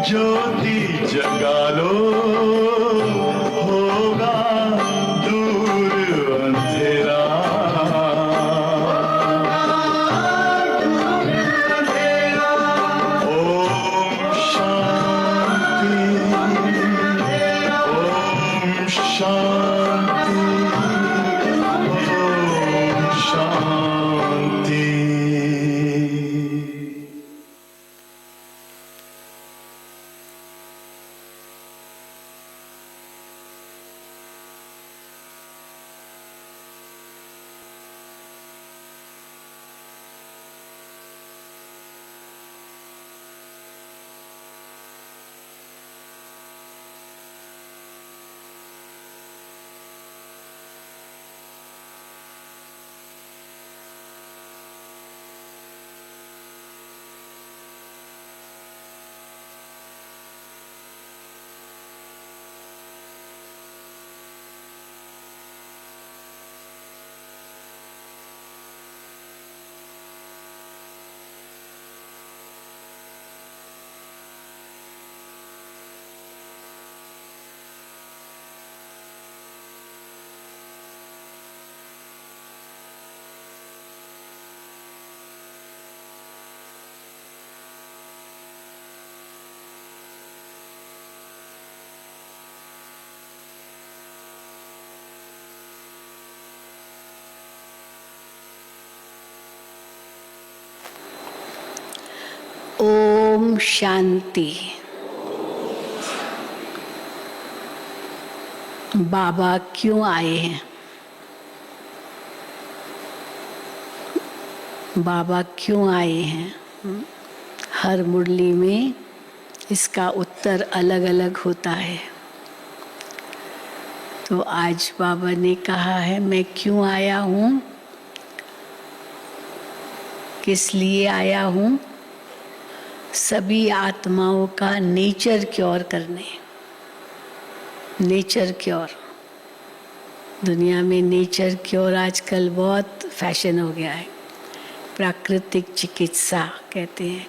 ज्योति जगा लो, होगा दूर अंधेरा। ओम शांति, ओम शांति, ओम शांति। ओम शांति। बाबा क्यों आए हैं? बाबा क्यों आए हैं? हर मुरली में इसका उत्तर अलग अलग होता है। तो आज बाबा ने कहा है मैं क्यों आया हूँ, किस लिए आया हूँ? सभी आत्माओं का नेचर क्योर करने। नेचर क्योर, दुनिया में नेचर क्योर आजकल बहुत फैशन हो गया है। प्राकृतिक चिकित्सा कहते हैं,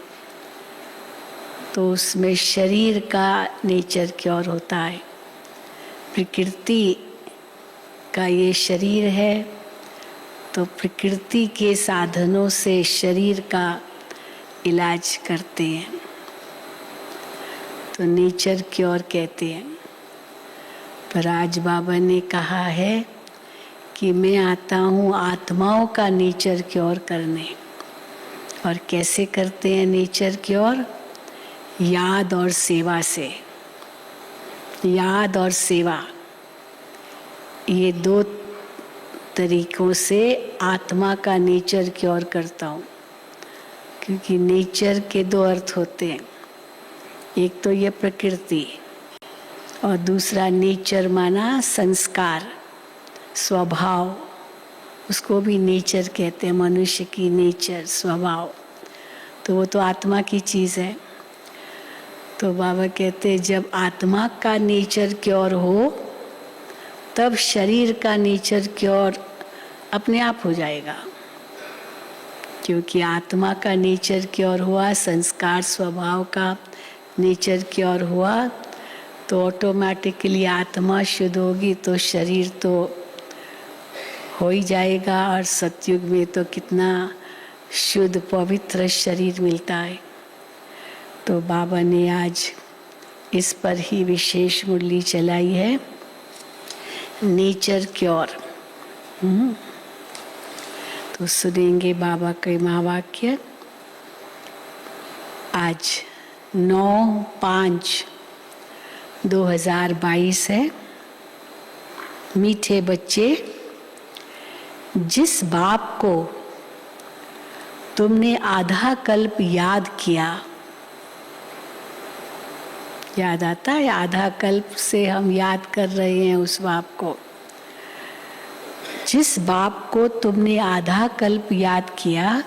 तो उसमें शरीर का नेचर क्योर होता है। प्रकृति का ये शरीर है, तो प्रकृति के साधनों से शरीर का इलाज करते हैं, तो नेचर क्योर कहते हैं। पर आज बाबा ने कहा है कि मैं आता हूँ आत्माओं का नेचर क्योर करने। और कैसे करते हैं नेचर क्योर? याद और सेवा से। याद और सेवा, ये दो तरीकों से आत्मा का नेचर क्योर करता हूँ। क्योंकि नेचर के दो अर्थ होते हैं, एक तो ये प्रकृति और दूसरा नेचर माना संस्कार, स्वभाव। उसको भी नेचर कहते हैं, मनुष्य की नेचर, स्वभाव। तो वो तो आत्मा की चीज़ है। तो बाबा कहते हैं जब आत्मा का नेचर क्योर हो तब शरीर का नेचर क्योर अपने आप हो जाएगा। क्योंकि आत्मा का नेचर क्योर हुआ, संस्कार स्वभाव का नेचर क्योर हुआ, तो ऑटोमेटिकली आत्मा शुद्ध होगी तो शरीर तो हो ही जाएगा। और सतयुग में तो कितना शुद्ध पवित्र शरीर मिलता है। तो बाबा ने आज इस पर ही विशेष मुरली चलाई है, नेचर क्योर। तो सुनेंगे बाबा के महावाक्य। आज 9/5/2022 है। मीठे बच्चे, जिस बाप को तुमने आधा कल्प याद किया, याद आता है? आधा कल्प से हम याद कर रहे हैं उस बाप को। जिस बाप को तुमने आधा कल्प याद किया,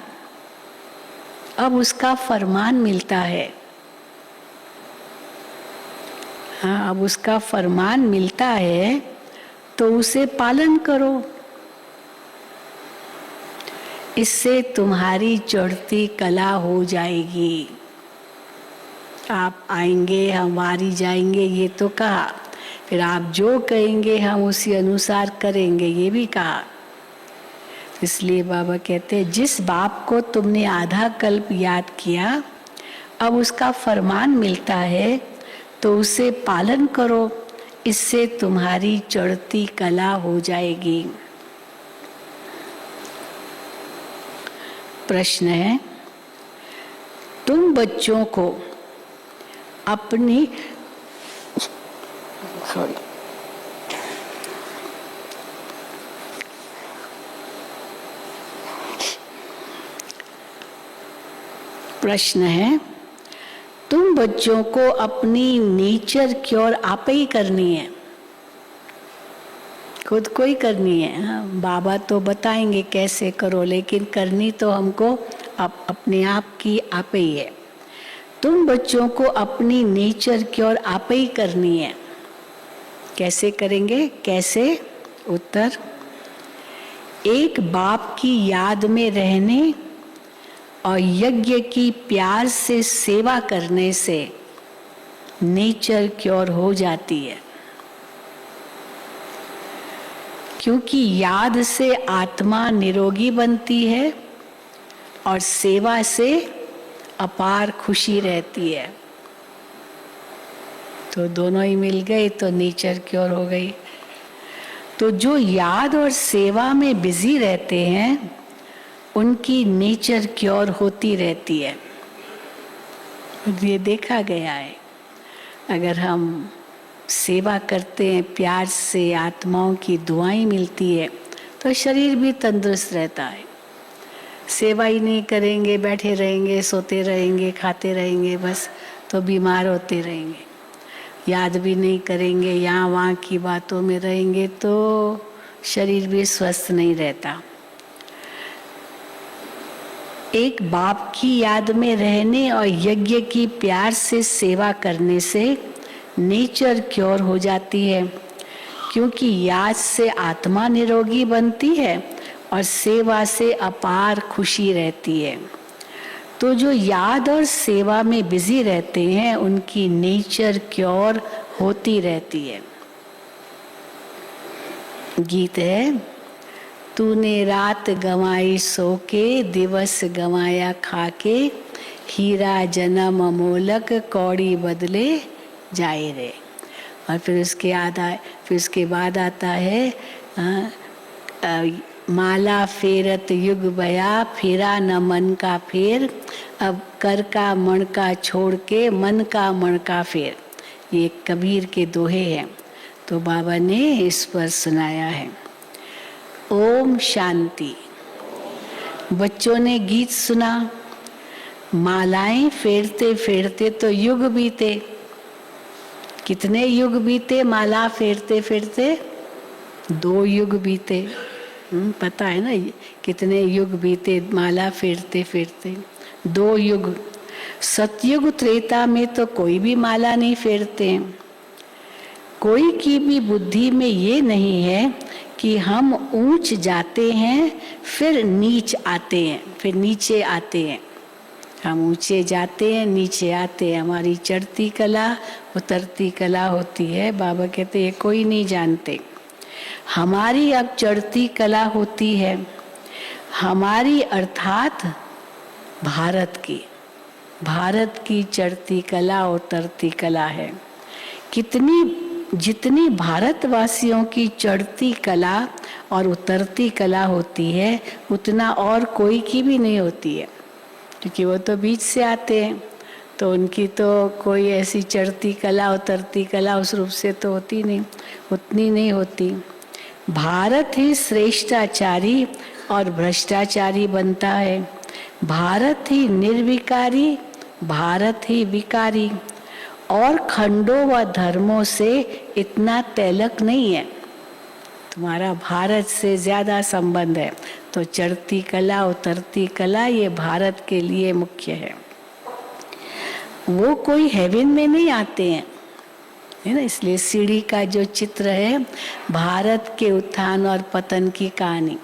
अब उसका फरमान मिलता है। हाँ, अब उसका फरमान मिलता है तो उसे पालन करो। इससे तुम्हारी चढ़ती कला हो जाएगी। आप आएंगे हम वारी जाएंगे ये तो कहा, फिर आप जो कहेंगे हम उसी अनुसार करेंगे ये भी कहा। इसलिए बाबा कहते हैं जिस बाप को तुमने आधा कल्प याद किया अब उसका फरमान मिलता है तो उसे पालन करो, इससे तुम्हारी चढ़ती कला हो जाएगी। प्रश्न है, तुम बच्चों को अपनी प्रश्न है, तुम बच्चों को अपनी नेचर क्योर आप ही करनी है, खुद को ही करनी है। हाँ, बाबा तो बताएंगे कैसे करो, लेकिन करनी तो हमको अपने आप की आप ही है। तुम बच्चों को अपनी नेचर क्योर आप ही करनी है। कैसे करेंगे, कैसे? उत्तर, एक बाप की याद में रहने और यज्ञ की प्यार से सेवा करने से नेचर क्योर हो जाती है। क्योंकि याद से आत्मा निरोगी बनती है और सेवा से अपार खुशी रहती है। तो दोनों ही मिल गए तो नेचर क्योर हो गई। तो जो याद और सेवा में बिजी रहते हैं उनकी नेचर क्योर होती रहती है। ये देखा गया है, अगर हम सेवा करते हैं प्यार से, आत्माओं की दुआएं मिलती है तो शरीर भी तंदुरुस्त रहता है। सेवा ही नहीं करेंगे, बैठे रहेंगे, सोते रहेंगे, खाते रहेंगे बस, तो बीमार होते रहेंगे। याद भी नहीं करेंगे, यहाँ वहाँ की बातों में रहेंगे तो शरीर भी स्वस्थ नहीं रहता। एक बाप की याद में रहने और यज्ञ की प्यार से सेवा करने से नेचर क्योर हो जाती है। क्योंकि याद से आत्मा निरोगी बनती है और सेवा से अपार खुशी रहती है। तो जो याद और सेवा में बिजी रहते हैं उनकी नेचर क्योर होती रहती है। गीत है, तूने रात गंवाई सो के, दिवस गंवाया खाके, हीरा जन्म अमोलक, कौड़ी बदले जाए रे। और फिर उसके बाद आता है माला फेरत युग बया, फेरा न मन का फेर, अब कर का मन का छोड़ के, मन का मन का फेर। ये कबीर के दोहे हैं, तो बाबा ने इस पर सुनाया है। ओम शांति। बच्चों ने गीत सुना, मालाएं फेरते फेरते तो युग बीते। कितने युग बीते माला फेरते फेरते? 2 युग बीते। पता है ना कितने युग बीते माला फेरते फेरते? 2 युग। सतयुग त्रेता में तो कोई भी माला नहीं फेरते हैं। कोई की भी बुद्धि में ये नहीं है कि हम ऊंच जाते हैं फिर नीच आते हैं, फिर नीचे आते हैं। हम ऊंचे जाते हैं, नीचे आते हैं। हमारी चढ़ती कला उतरती कला होती है। बाबा कहते हैं कोई नहीं जानते। हमारी अब चढ़ती कला होती है, हमारी अर्थात भारत की चढ़ती कला उतरती कला है। जितनी भारतवासियों की चढ़ती कला और उतरती कला होती है उतना और कोई की भी नहीं होती है, क्योंकि वो तो बीच से आते हैं, तो उनकी तो कोई ऐसी चढ़ती कला उतरती कला उस रूप से तो होती नहीं, उतनी नहीं होती। भारत ही श्रेष्ठाचारी और भ्रष्टाचारी बनता है। भारत ही निर्विकारी, भारत ही विकारी, और खंडों व धर्मों से इतना तैलक नहीं है। तुम्हारा भारत से ज्यादा संबंध है। तो चढ़ती कला उतरती कला ये भारत के लिए मुख्य है। वो कोई हेवन में नहीं आते हैं, है ना। इसलिए सीढ़ी का जो चित्र है भारत के उत्थान और पतन की कहानी,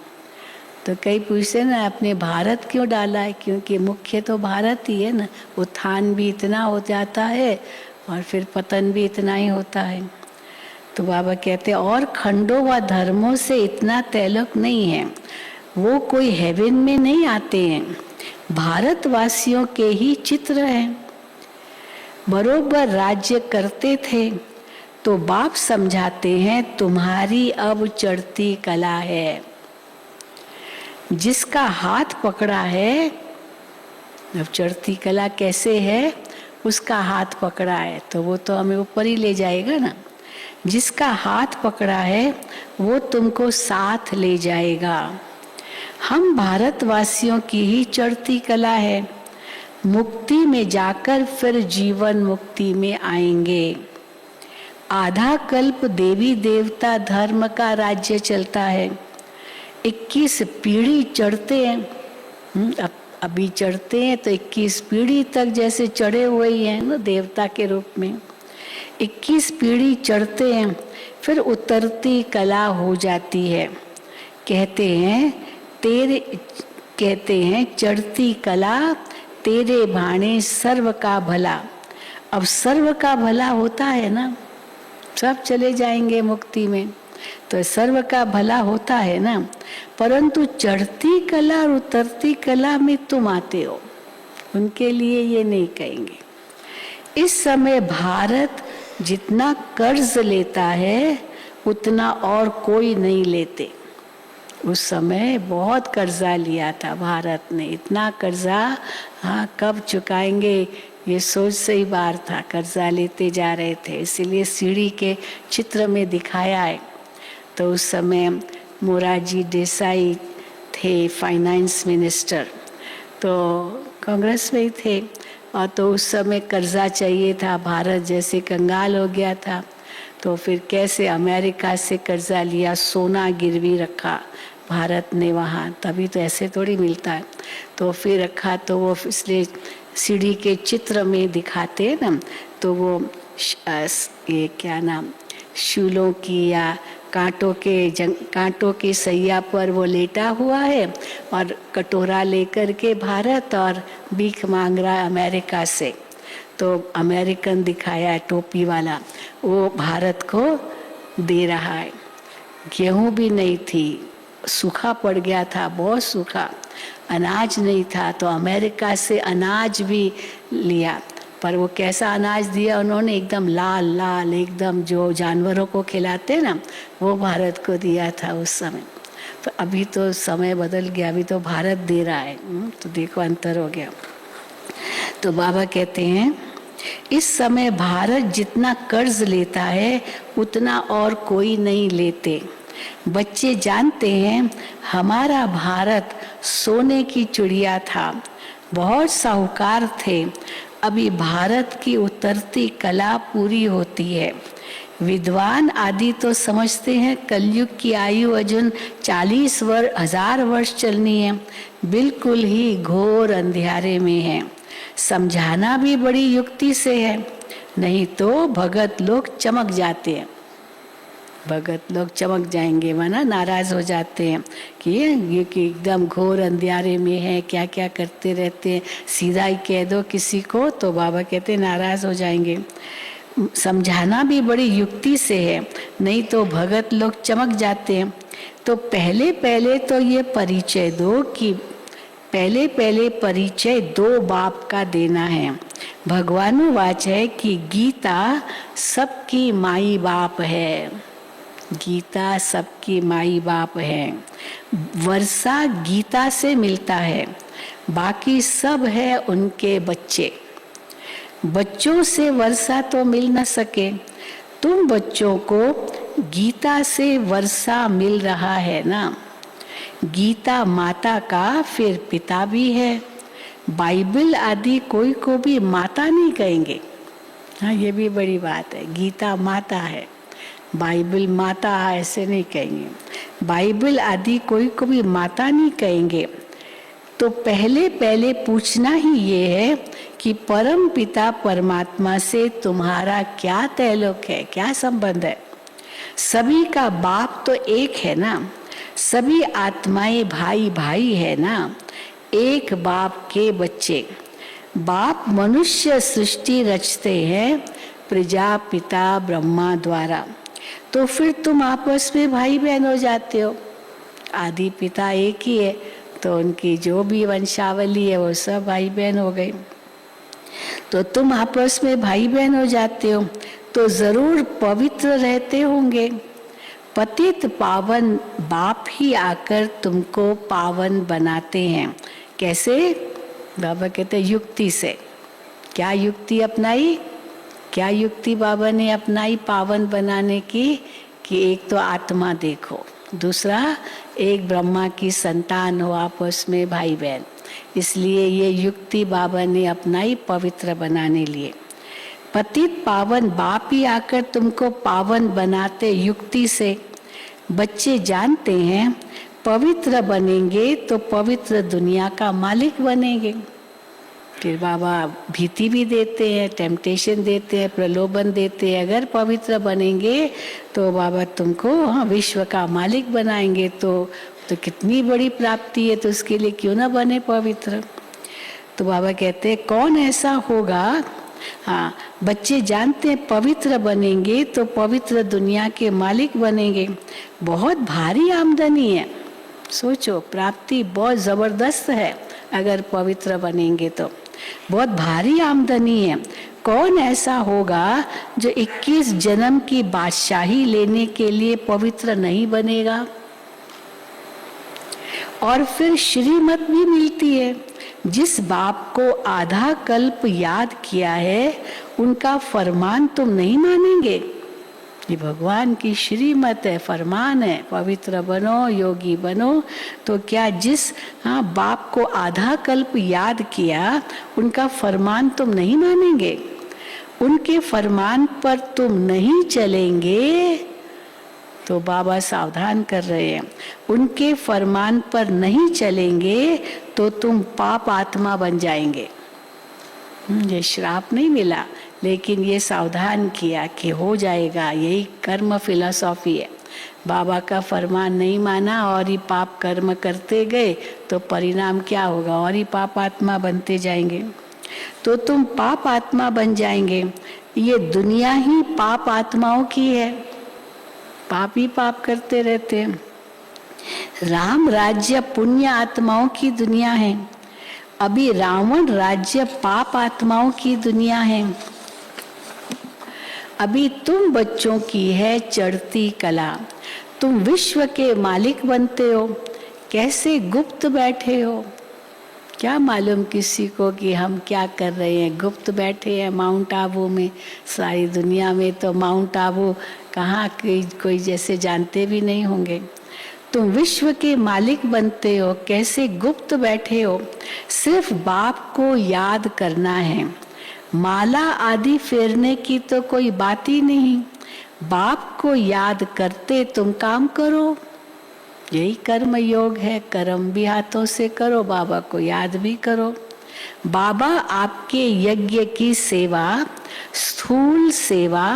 तो कई पूछते ना अपने भारत क्यों डाला है, क्योंकि मुख्य तो भारत ही है ना। उत्थान भी इतना हो जाता है और फिर पतन भी इतना ही होता है। तो बाबा कहते हैं और खंडों व धर्मों से इतना ताल्लुक नहीं है, वो कोई हेवन में नहीं आते हैं, भारतवासियों के ही चित्र हैं। बरोबर राज्य करते थे तो बाप समझाते हैं तुम्हारी अब चढ़ती कला है। जिसका हाथ पकड़ा है, अब चढ़ती कला कैसे है, उसका हाथ पकड़ा है तो वो तो हमें ऊपर ही ले जाएगा ना। जिसका हाथ पकड़ा है वो तुमको साथ ले जाएगा। हम भारतवासियों की ही चढ़ती कला है। मुक्ति में जाकर फिर जीवन मुक्ति में आएंगे। आधा कल्प देवी देवता धर्म का राज्य चलता है। 21 पीढ़ी चढ़ते हैं, अभी चढ़ते हैं तो 21 पीढ़ी तक जैसे चढ़े हुए ही हैं ना देवता के रूप में। 21 पीढ़ी चढ़ते हैं, फिर उतरती कला हो जाती है। कहते हैं चढ़ती कला तेरे भाणे सर्व का भला। अब सर्व का भला होता है ना, सब चले जाएंगे मुक्ति में, तो सर्व का भला होता है ना। परंतु चढ़ती कला और उतरती कला में तुम आते हो, उनके लिए ये नहीं कहेंगे। इस समय भारत जितना कर्ज लेता है उतना और कोई नहीं लेते। उस समय बहुत कर्जा लिया था भारत ने, इतना कर्जा, हाँ कब चुकाएंगे ये सोच से ही बाहर था। कर्जा लेते जा रहे थे, इसीलिए सीढ़ी के चित्र में दिखाया है। तो उस समय मोरारजी देसाई थे फाइनेंस मिनिस्टर, तो कांग्रेस में ही थे, और तो उस समय कर्जा चाहिए था, भारत जैसे कंगाल हो गया था। तो फिर कैसे अमेरिका से कर्जा लिया, सोना गिरवी रखा भारत ने वहाँ, तभी तो ऐसे थोड़ी मिलता है। तो फिर रखा, तो वो इसलिए सीढ़ी के चित्र में दिखाते हैं ना, तो वो ये क्या नाम, शूलों की या कांटों के सैया पर वो लेटा हुआ है और कटोरा लेकर के भारत, और भीख मांग रहा है अमेरिका से। तो अमेरिकन दिखाया है टोपी वाला, वो भारत को दे रहा है। गेहूं भी नहीं थी, सूखा पड़ गया था, बहुत सूखा, अनाज नहीं था, तो अमेरिका से अनाज भी लिया। पर वो कैसा अनाज दिया उन्होंने, एकदम लाल लाल, एकदम जो जानवरों को खिलाते ना, वो भारत को दिया था उस समय। तो अभी तो समय बदल गया, अभी तो भारत दे रहा है, तो देखो अंतर हो गया। तो बाबा कहते हैं इस समय भारत जितना कर्ज लेता है उतना और कोई नहीं लेते। बच्चे जानते हैं हमारा भारत सोने की चिड़िया था, बहुत साहूकार थे। अभी भारत की उतरती कला पूरी होती है। विद्वान आदि तो समझते हैं कलयुग की आयु अजुन 40,000 वर्ष चलनी है, बिल्कुल ही घोर अंधियारे में है। समझाना भी बड़ी युक्ति से है, नहीं तो भगत लोग चमक जाते हैं। भगत लोग चमक जाएंगे, वरना नाराज हो जाते हैं कि ये कि एकदम घोर अंधियारे में है, क्या क्या करते रहते हैं, सीधा ही कह दो किसी को तो बाबा कहते नाराज हो जाएंगे। समझाना भी बड़ी युक्ति से है, नहीं तो भगत लोग चमक जाते हैं। तो पहले पहले तो ये परिचय दो कि पहले पहले परिचय दो बाप का देना है। भगवानुवाच है कि गीता सबकी माई बाप है, गीता सबकी माई बाप है। वर्षा गीता से मिलता है, बाकी सब है उनके बच्चे। बच्चों से वर्षा तो मिल न सके, तुम बच्चों को गीता से वर्षा मिल रहा है ना। गीता माता का फिर पिता भी है। बाइबल आदि कोई को भी माता नहीं कहेंगे, हाँ ये भी बड़ी बात है। गीता माता है, बाइबल माता ऐसे नहीं कहेंगे। बाइबल आदि कोई को भी माता नहीं कहेंगे। तो पहले पहले पूछना ही ये है कि परम पिता परमात्मा से तुम्हारा क्या ताल्लुक है, क्या संबंध है। सभी का बाप तो एक है ना, सभी आत्माएं भाई भाई है ना, एक बाप के बच्चे। बाप मनुष्य सृष्टि रचते हैं प्रजापिता ब्रह्मा द्वारा, तो फिर तुम आपस में भाई बहन हो जाते हो। आदि पिता एक ही है, तो उनकी जो भी वंशावली है वो सब भाई बहन हो गई। तो तुम आपस में भाई बहन हो जाते हो, तो जरूर पवित्र रहते होंगे। पतित पावन बाप ही आकर तुमको पावन बनाते हैं। कैसे? बाबा कहते हैं युक्ति से। क्या युक्ति अपनाई? क्या युक्ति बाबा ने अपनाई पावन बनाने की? कि एक तो आत्मा देखो, दूसरा एक ब्रह्मा की संतान हो आपस में भाई बहन। इसलिए ये युक्ति बाबा ने अपनाई पवित्र बनाने लिए। पतित पावन बाप ही आकर तुमको पावन बनाते युक्ति से। बच्चे जानते हैं पवित्र बनेंगे तो पवित्र दुनिया का मालिक बनेंगे। फिर बाबा भीति भी देते हैं, टेम्पटेशन देते हैं, प्रलोभन देते हैं। अगर पवित्र बनेंगे तो बाबा तुमको विश्व का मालिक बनाएंगे। तो कितनी बड़ी प्राप्ति है, तो उसके लिए क्यों ना बने पवित्र। तो बाबा कहते हैं कौन ऐसा होगा। हाँ, बच्चे जानते हैं पवित्र बनेंगे तो पवित्र दुनिया के मालिक बनेंगे। बहुत भारी आमदनी है, सोचो, प्राप्ति बहुत जबरदस्त है। अगर पवित्र बनेंगे तो बहुत भारी आमदनी है। कौन ऐसा होगा जो 21 जन्म की बादशाही लेने के लिए पवित्र नहीं बनेगा। और फिर श्रीमत भी मिलती है। जिस बाप को आधा कल्प याद किया है उनका फरमान तुम नहीं मानेंगे। ये भगवान की श्रीमत है, फरमान है, पवित्र बनो, योगी बनो। तो क्या जिस बाप को आधा कल्प याद किया उनका फरमान तुम नहीं मानेंगे? उनके फरमान पर तुम नहीं चलेंगे तो बाबा सावधान कर रहे हैं। उनके फरमान पर नहीं चलेंगे तो तुम पाप आत्मा बन जाएंगे। ये श्राप नहीं मिला, लेकिन ये सावधान किया कि हो जाएगा। यही कर्म फिलॉसफी है। बाबा का फरमान नहीं माना और ही पाप कर्म करते गए तो परिणाम क्या होगा? और ही पाप आत्मा बनते जाएंगे। तो तुम पाप आत्मा बन जाएंगे। ये दुनिया ही पाप आत्माओं की है, पाप ही पाप करते रहते हैं। राम राज्य पुण्य आत्माओं की दुनिया है। अभी रावण राज्य पाप आत्माओं की दुनिया है। अभी तुम बच्चों की है चढ़ती कला। तुम विश्व के मालिक बनते हो। कैसे गुप्त बैठे हो, क्या मालूम किसी को कि हम क्या कर रहे हैं। गुप्त बैठे हैं माउंट आबू में। सारी दुनिया में तो माउंट आबू कहाँ कोई जैसे जानते भी नहीं होंगे। तुम विश्व के मालिक बनते हो, कैसे गुप्त बैठे हो। सिर्फ बाप को याद करना है। माला आदि फेरने की तो कोई बात ही नहीं। बाप को याद करते तुम काम करो। यही कर्म योग है। कर्म भी हाथों से करो, बाबा को याद भी करो। बाबा आपके यज्ञ की सेवा, स्थूल सेवा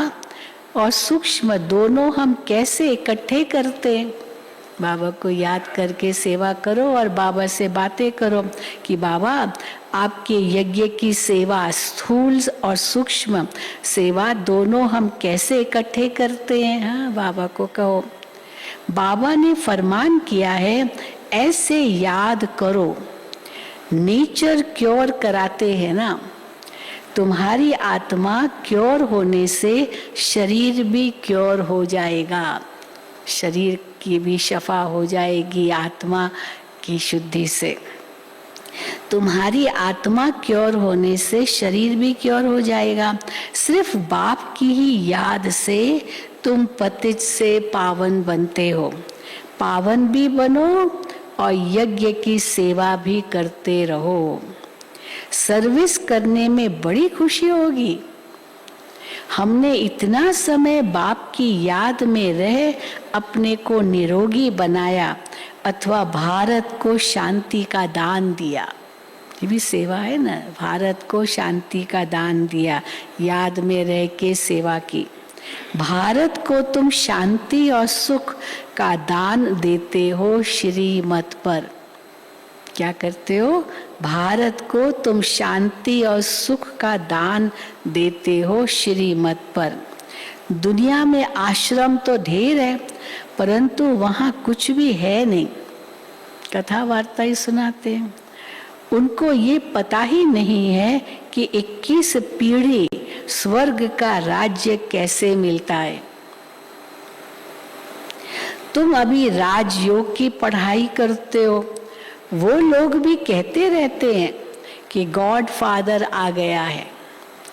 और सूक्ष्म दोनों हम कैसे इकट्ठे करते हैं। बाबा को याद करके सेवा करो और बाबा से बातें करो कि बाबा आपके यज्ञ की सेवा, स्थूल और सूक्ष्म सेवा दोनों हम कैसे इकट्ठे करते हैं। हाँ, बाबा को कहो। बाबा ने फरमान किया है ऐसे याद करो। नेचर क्योर कराते हैं ना। तुम्हारी आत्मा क्योर होने से शरीर भी क्योर हो जाएगा। शरीर की भी शफा हो जाएगी आत्मा की शुद्धि से। तुम्हारी आत्मा क्योर होने से शरीर भी क्योर हो जाएगा। सिर्फ बाप की ही याद से तुम पतित से पावन बनते हो। पावन भी बनो और यज्ञ की सेवा भी करते रहो। सर्विस करने में बड़ी खुशी होगी। हमने इतना समय बाप की याद में रह अपने को निरोगी बनाया अथवा भारत को शांति का दान दिया। ये भी सेवा है ना। भारत को शांति का दान दिया, याद में रह के सेवा की। भारत को तुम शांति और सुख का दान देते हो श्रीमत पर। क्या करते हो? भारत को तुम शांति और सुख का दान देते हो श्रीमत पर। दुनिया में आश्रम तो ढेर है, परंतु वहाँ कुछ भी है नहीं। कथा वार्ता ही सुनाते हैं। उनको ये पता ही नहीं है कि 21 पीढ़ी स्वर्ग का राज्य कैसे मिलता है। तुम अभी राजयोग की पढ़ाई करते हो, वो लोग भी कहते रहते हैं कि गॉड फादर आ गया है,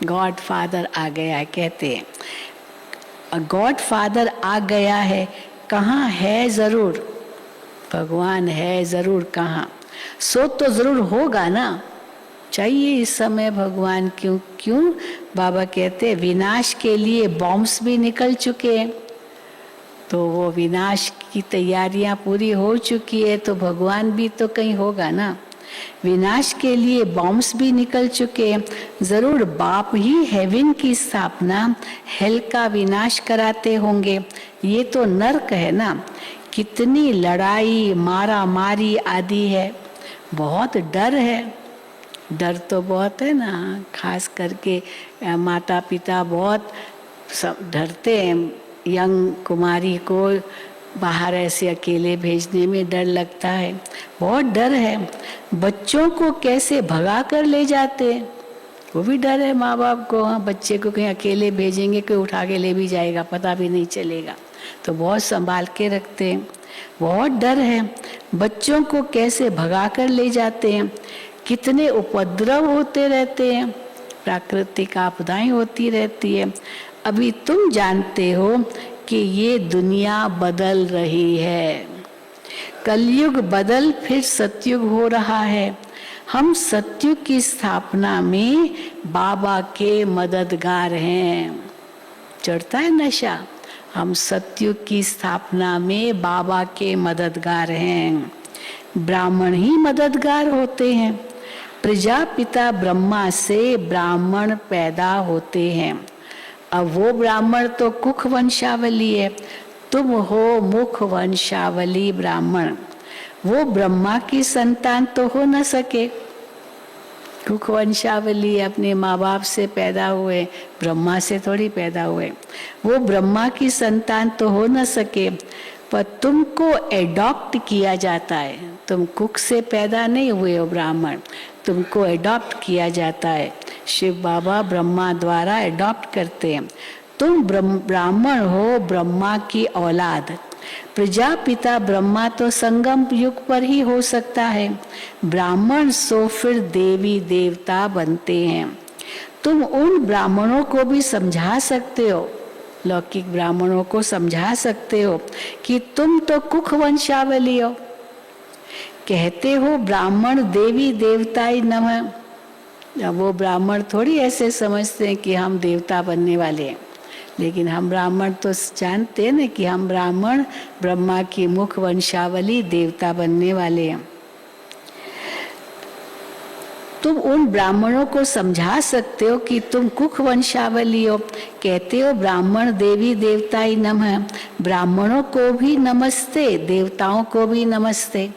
गॉड फादर आ गया है कहते हैं। गॉड फादर आ गया है, कहाँ है? जरूर भगवान है, जरूर कहाँ? सो तो जरूर होगा ना, चाहिए इस समय भगवान। क्यों बाबा कहते हैं विनाश के लिए बॉम्ब्स भी निकल चुके हैं, तो वो विनाश की तैयारियां पूरी हो चुकी है, तो भगवान भी तो कहीं होगा ना। विनाश के लिए बॉम्ब्स भी निकल चुके हैं, जरूर बाप ही हेवन की स्थापना, हेल का विनाश कराते होंगे। ये तो नर्क है ना, कितनी लड़ाई मारा मारी आदि है, बहुत डर है। डर तो बहुत है ना, खास करके माता पिता बहुत सब डरते हैं। यंग कुमारी को बाहर ऐसे अकेले भेजने में डर लगता है, बहुत डर है। बच्चों को कैसे भगा कर ले जाते हैं, वो भी डर है माँ बाप को। हाँ, बच्चे को कहीं अकेले भेजेंगे, कोई उठा के ले भी जाएगा, पता भी नहीं चलेगा, तो बहुत संभाल के रखते हैं, बहुत डर है। बच्चों को कैसे भगा कर ले जाते हैं, कितने उपद्रव होते रहते हैं, प्राकृतिक आपदाएं होती रहती है। अभी तुम जानते हो कि ये दुनिया बदल रही है, कलयुग बदल फिर सतयुग हो रहा है। हम सतयुग की स्थापना में बाबा के मददगार हैं। चढ़ता है नशा, हम सतयुग की स्थापना में बाबा के मददगार हैं। ब्राह्मण ही मददगार होते हैं। प्रजापिता ब्रह्मा से ब्राह्मण पैदा होते हैं। अब वो ब्राह्मण तो कुख वंशावली है, तुम हो मुख वंशावली ब्राह्मण। वो ब्रह्मा की संतान तो हो न सके, कुख वंशावली अपने माँ बाप से पैदा हुए, ब्रह्मा से थोड़ी पैदा हुए। वो ब्रह्मा की संतान तो हो न सके, पर तुमको एडॉप्ट किया जाता है। तुम कुख से पैदा नहीं हुए हो ब्राह्मण, तुमको एडॉप्ट किया जाता है। शिव बाबा ब्रह्मा द्वारा एडॉप्ट करते हैं। तुम ब्राह्मण हो, ब्रह्मा की औलाद। प्रजापिता ब्रह्मा तो संगम युग पर ही हो सकता है, ब्राह्मण सो फिर देवी देवता बनते हैं। तुम उन ब्राह्मणों को भी समझा सकते हो, लौकिक ब्राह्मणों को समझा सकते हो कि तुम तो कुख वंशावली हो। कहते हो ब्राह्मण देवी देवताय नमः। अब वो ब्राह्मण थोड़ी ऐसे समझते हैं कि हम देवता बनने वाले हैं, लेकिन हम ब्राह्मण तो जानते हैं ना कि हम ब्राह्मण ब्रह्मा की मुख वंशावली देवता बनने वाले हैं। तुम उन ब्राह्मणों को समझा सकते हो कि तुम कुख वंशावली हो। कहते हो ब्राह्मण देवी देवताय नमः, ब्राह्मणों को भी नमस्ते, देवताओं को भी नमस्ते।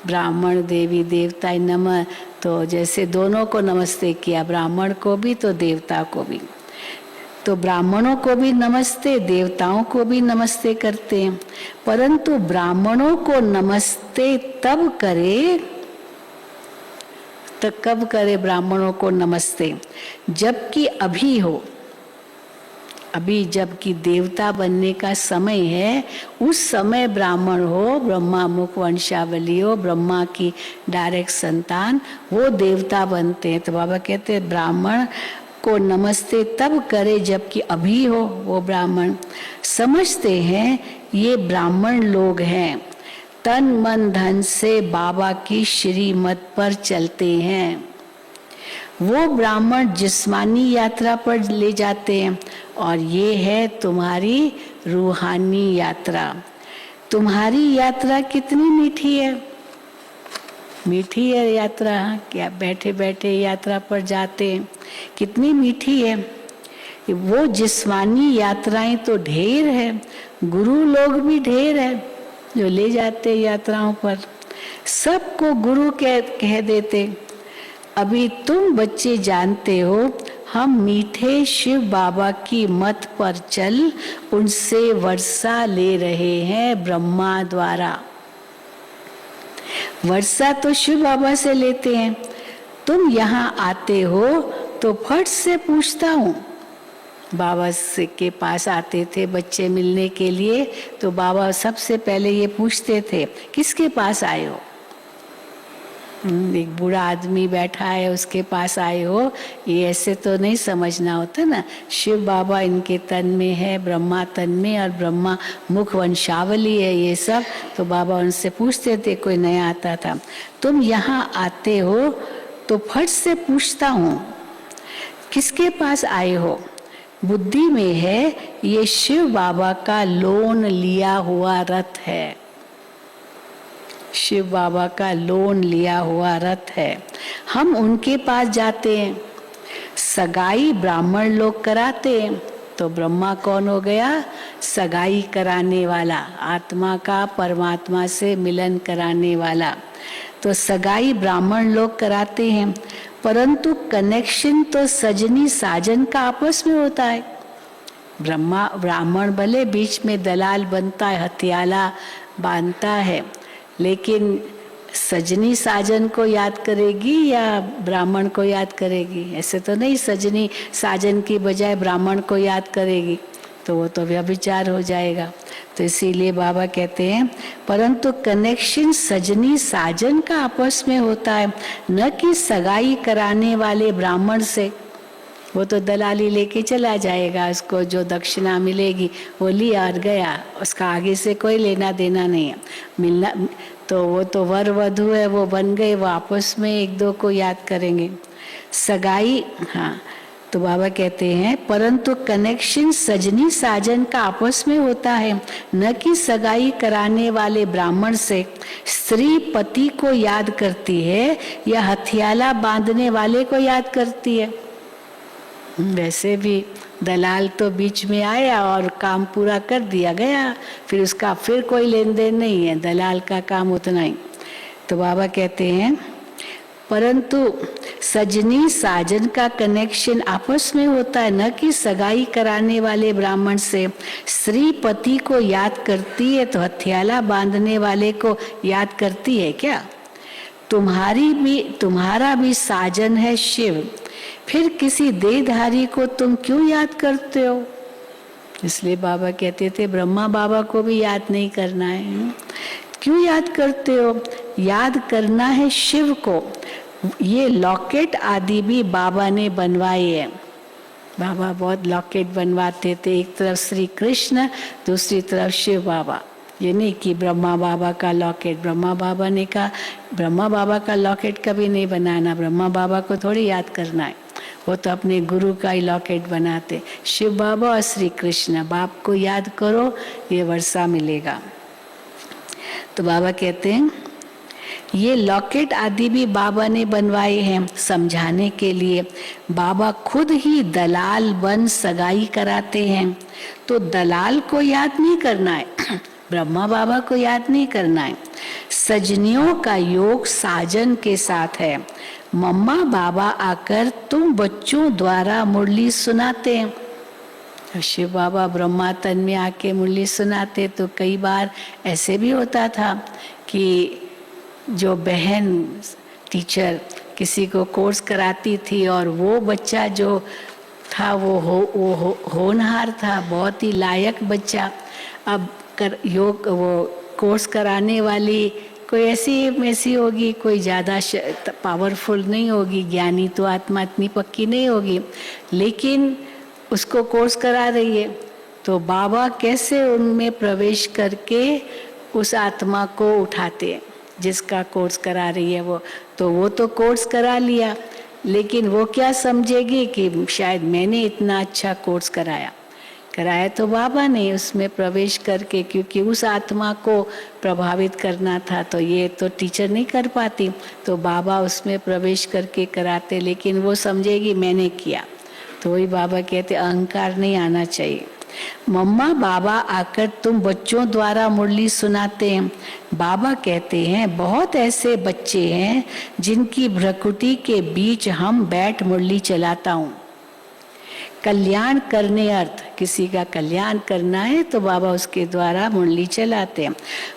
ब्राह्मण देवी देवताय नमः, तो जैसे दोनों को नमस्ते किया, ब्राह्मण को भी तो देवता को भी। तो ब्राह्मणों को भी नमस्ते, देवताओं को भी नमस्ते करते हैं। परंतु ब्राह्मणों को नमस्ते तब करे, तो कब करे ब्राह्मणों को नमस्ते? जबकि अभी हो, अभी जबकि देवता बनने का समय है, उस समय ब्राह्मण हो, ब्रह्मा मुख वंशावली हो, ब्रह्मा की डायरेक्ट संतान, वो देवता बनते हैं। तो बाबा कहते हैं ब्राह्मण को नमस्ते तब करे जबकि अभी हो वो ब्राह्मण। समझते हैं ये ब्राह्मण लोग हैं, तन मन धन से बाबा की श्रीमत पर चलते हैं। वो ब्राह्मण जिस्मानी यात्रा पर ले जाते हैं, और ये है तुम्हारी रूहानी यात्रा। तुम्हारी यात्रा कितनी मीठी है, मीठी है यात्रा। क्या बैठे बैठे यात्रा पर जाते हैं, कितनी मीठी है। वो जिस्मानी यात्राएं तो ढेर है, गुरु लोग भी ढेर है जो ले जाते यात्राओं पर, सबको गुरु कह देते। अभी तुम बच्चे जानते हो, हम मीठे शिव बाबा की मत पर चल उनसे वर्षा ले रहे हैं ब्रह्मा द्वारा। वर्षा तो शिव बाबा से लेते हैं। तुम यहाँ आते हो तो फट से पूछता हूँ, बाबा से के पास आते थे बच्चे मिलने के लिए, तो बाबा सबसे पहले ये पूछते थे किसके पास आए हो। एक बूढ़ा आदमी बैठा है उसके पास आए हो, ये ऐसे तो नहीं समझना होता ना। शिव बाबा इनके तन में है, ब्रह्मा तन में, और ब्रह्मा मुख वंशावली है ये सब। तो बाबा उनसे पूछते थे, कोई नया आता था, तुम यहाँ आते हो तो फट से पूछता हूँ किसके पास आए हो। बुद्धि में है ये शिव बाबा का लोन लिया हुआ रथ है, शिव बाबा का लोन लिया हुआ रथ है। हम उनके पास जाते हैं, सगाई ब्राह्मण लोग कराते हैं। तो ब्रह्मा कौन हो गया? सगाई कराने वाला, आत्मा का परमात्मा से मिलन कराने वाला। तो सगाई ब्राह्मण लोग कराते हैं, परंतु कनेक्शन तो सजनी साजन का आपस में होता है। ब्राह्मण भले बीच में दलाल बनता है, हथियाला बांधता है, लेकिन सजनी साजन को याद करेगी या ब्राह्मण को याद करेगी? ऐसे तो नहीं, सजनी साजन की बजाय ब्राह्मण को याद करेगी, तो वो तो व्यभिचार हो जाएगा। तो इसीलिए बाबा कहते हैं परंतु कनेक्शन सजनी साजन का आपस में होता है, न कि सगाई कराने वाले ब्राह्मण से। वो तो दलाली लेके चला जाएगा, उसको जो दक्षिणा मिलेगी वो लिया और गया, उसका आगे से कोई लेना देना नहीं है। मिलना तो वो तो वर वधू है, वो बन गए, वो आपस में एक दो को याद करेंगे। सगाई, हाँ, तो बाबा कहते हैं परंतु कनेक्शन सजनी साजन का आपस में होता है, न कि सगाई कराने वाले ब्राह्मण से। स्त्री पति को याद करती है या हथियाला बांधने वाले को याद करती है? वैसे भी दलाल तो बीच में आया और काम पूरा कर दिया गया, फिर उसका फिर कोई लेन देन नहीं है, दलाल का काम उतना ही। तो बाबा कहते हैं परंतु सजनी साजन का कनेक्शन आपस में होता है, न कि सगाई कराने वाले ब्राह्मण से। स्त्री पति को याद करती है तो हथियाला बांधने वाले को याद करती है क्या? तुम्हारा भी साजन है शिव, फिर किसी देहधारी को तुम क्यों याद करते हो? इसलिए बाबा कहते थे ब्रह्मा बाबा को भी याद नहीं करना है। क्यों याद करते हो? याद करना है शिव को। ये लॉकेट आदि भी बाबा ने बनवाए हैं। बाबा बहुत लॉकेट बनवाते थे, एक तरफ श्री कृष्ण, दूसरी तरफ शिव बाबा। ये नहीं कि ब्रह्मा बाबा का लॉकेट, ब्रह्मा बाबा ने कहा ब्रह्मा बाबा का लॉकेट कभी नहीं बनाना, ब्रह्मा बाबा को थोड़ी याद करना है, वो तो अपने गुरु का ही लॉकेट बनाते। शिव बाबा और श्री कृष्ण, बाप को याद करो, ये वर्षा मिलेगा। तो बाबा कहते हैं ये लॉकेट आदि भी बाबा ने बनवाए हैं समझाने के लिए। बाबा खुद ही दलाल बन सगाई कराते हैं, तो दलाल को याद नहीं करना है, ब्रह्मा बाबा को याद नहीं करना है। सजनियों का योग साजन के साथ है। मम्मा बाबा आकर तुम बच्चों द्वारा मुरली सुनाते हैं। शिव बाबा ब्रह्मा तन में आके मुरली सुनाते, तो कई बार ऐसे भी होता था कि जो बहन टीचर किसी को कोर्स कराती थी और वो बच्चा जो था वो होनहार था, बहुत ही लायक बच्चा। अब योग वो कोर्स कराने वाली कोई ऐसी होगी, कोई ज़्यादा पावरफुल नहीं होगी, ज्ञानी तो आत्मा इतनी पक्की नहीं होगी, लेकिन उसको कोर्स करा रही है। तो बाबा कैसे उनमें प्रवेश करके उस आत्मा को उठाते हैं जिसका कोर्स करा रही है वो तो कोर्स करा लिया, लेकिन वो क्या समझेगी कि शायद मैंने इतना अच्छा कोर्स कराया तो बाबा ने उसमें प्रवेश करके, क्योंकि उस आत्मा को प्रभावित करना था, तो ये तो टीचर नहीं कर पाती, तो बाबा उसमें प्रवेश करके कराते, लेकिन वो समझेगी मैंने किया, तो वही बाबा कहते अहंकार नहीं आना चाहिए। मम्मा बाबा आकर तुम बच्चों द्वारा मुरली सुनाते हैं। बाबा कहते हैं बहुत ऐसे बच्चे हैं जिनकी भ्रकुटी के बीच हम बैठ मुरली चलाता हूँ। कल्याण करने अर्थ किसी का कल्याण करना है तो बाबा उसके द्वारा मुरली चलाते हैं।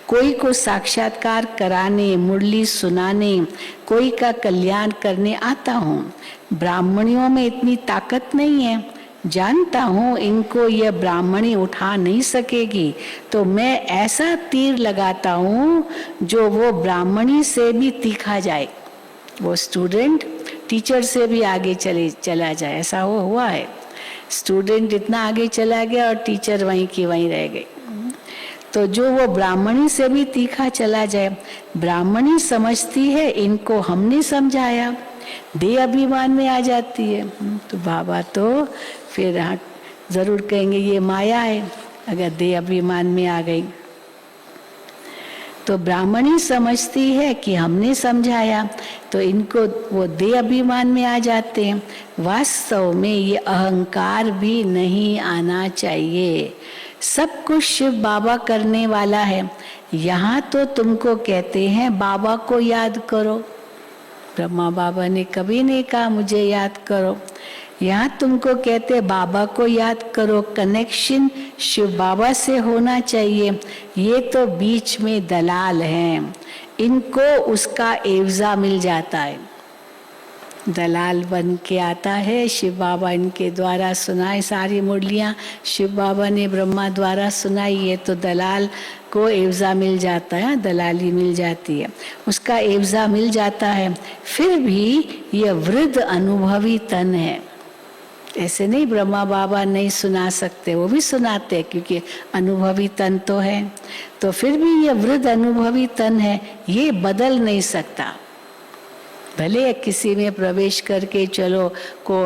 कोई को साक्षात्कार कराने, मुरली सुनाने, कोई का कल्याण करने आता हूँ। ब्राह्मणियों में इतनी ताकत नहीं है, जानता हूँ इनको यह ब्राह्मणी उठा नहीं सकेगी, तो मैं ऐसा तीर लगाता हूँ जो वो ब्राह्मणी से भी तीखा जाए, वो स्टूडेंट टीचर से भी आगे चला जाए। ऐसा हुआ है, स्टूडेंट इतना आगे चला गया और टीचर वहीं की वहीं रह गई। तो जो वो ब्राह्मणी से भी तीखा चला जाए। ब्राह्मणी समझती है इनको हमने समझाया, देह अभिमान में आ जाती है। तो बाबा तो फिर जरूर कहेंगे ये माया है, अगर देह अभिमान में आ गई। तो ब्राह्मणी समझती है कि हमने समझाया, तो इनको वो देह अभिमान में आ जाते हैं। वास्तव में ये अहंकार भी नहीं आना चाहिए। सब कुछ शिव बाबा करने वाला है। यहाँ तो तुमको कहते हैं बाबा को याद करो, ब्रह्मा बाबा ने कभी नहीं कहा मुझे याद करो। यहाँ तुमको कहते बाबा को याद करो, कनेक्शन शिव बाबा से होना चाहिए। ये तो बीच में दलाल हैं, इनको उसका एवजा मिल जाता है, दलाल बन के आता है। शिव बाबा इनके द्वारा सुनाए सारी मुरलियाँ, शिव बाबा ने ब्रह्मा द्वारा सुनाई है, तो दलाल को एवजा मिल जाता है, दलाली मिल जाती है, उसका एवजा मिल जाता है। फिर भी यह वृद्ध अनुभवी तन है। ऐसे नहीं ब्रह्मा बाबा नहीं सुना सकते, वो भी सुनाते क्योंकि अनुभवी तन तो है। तो फिर भी ये वृद्ध अनुभवी तन है, ये बदल नहीं सकता। भले किसी में प्रवेश करके चलो को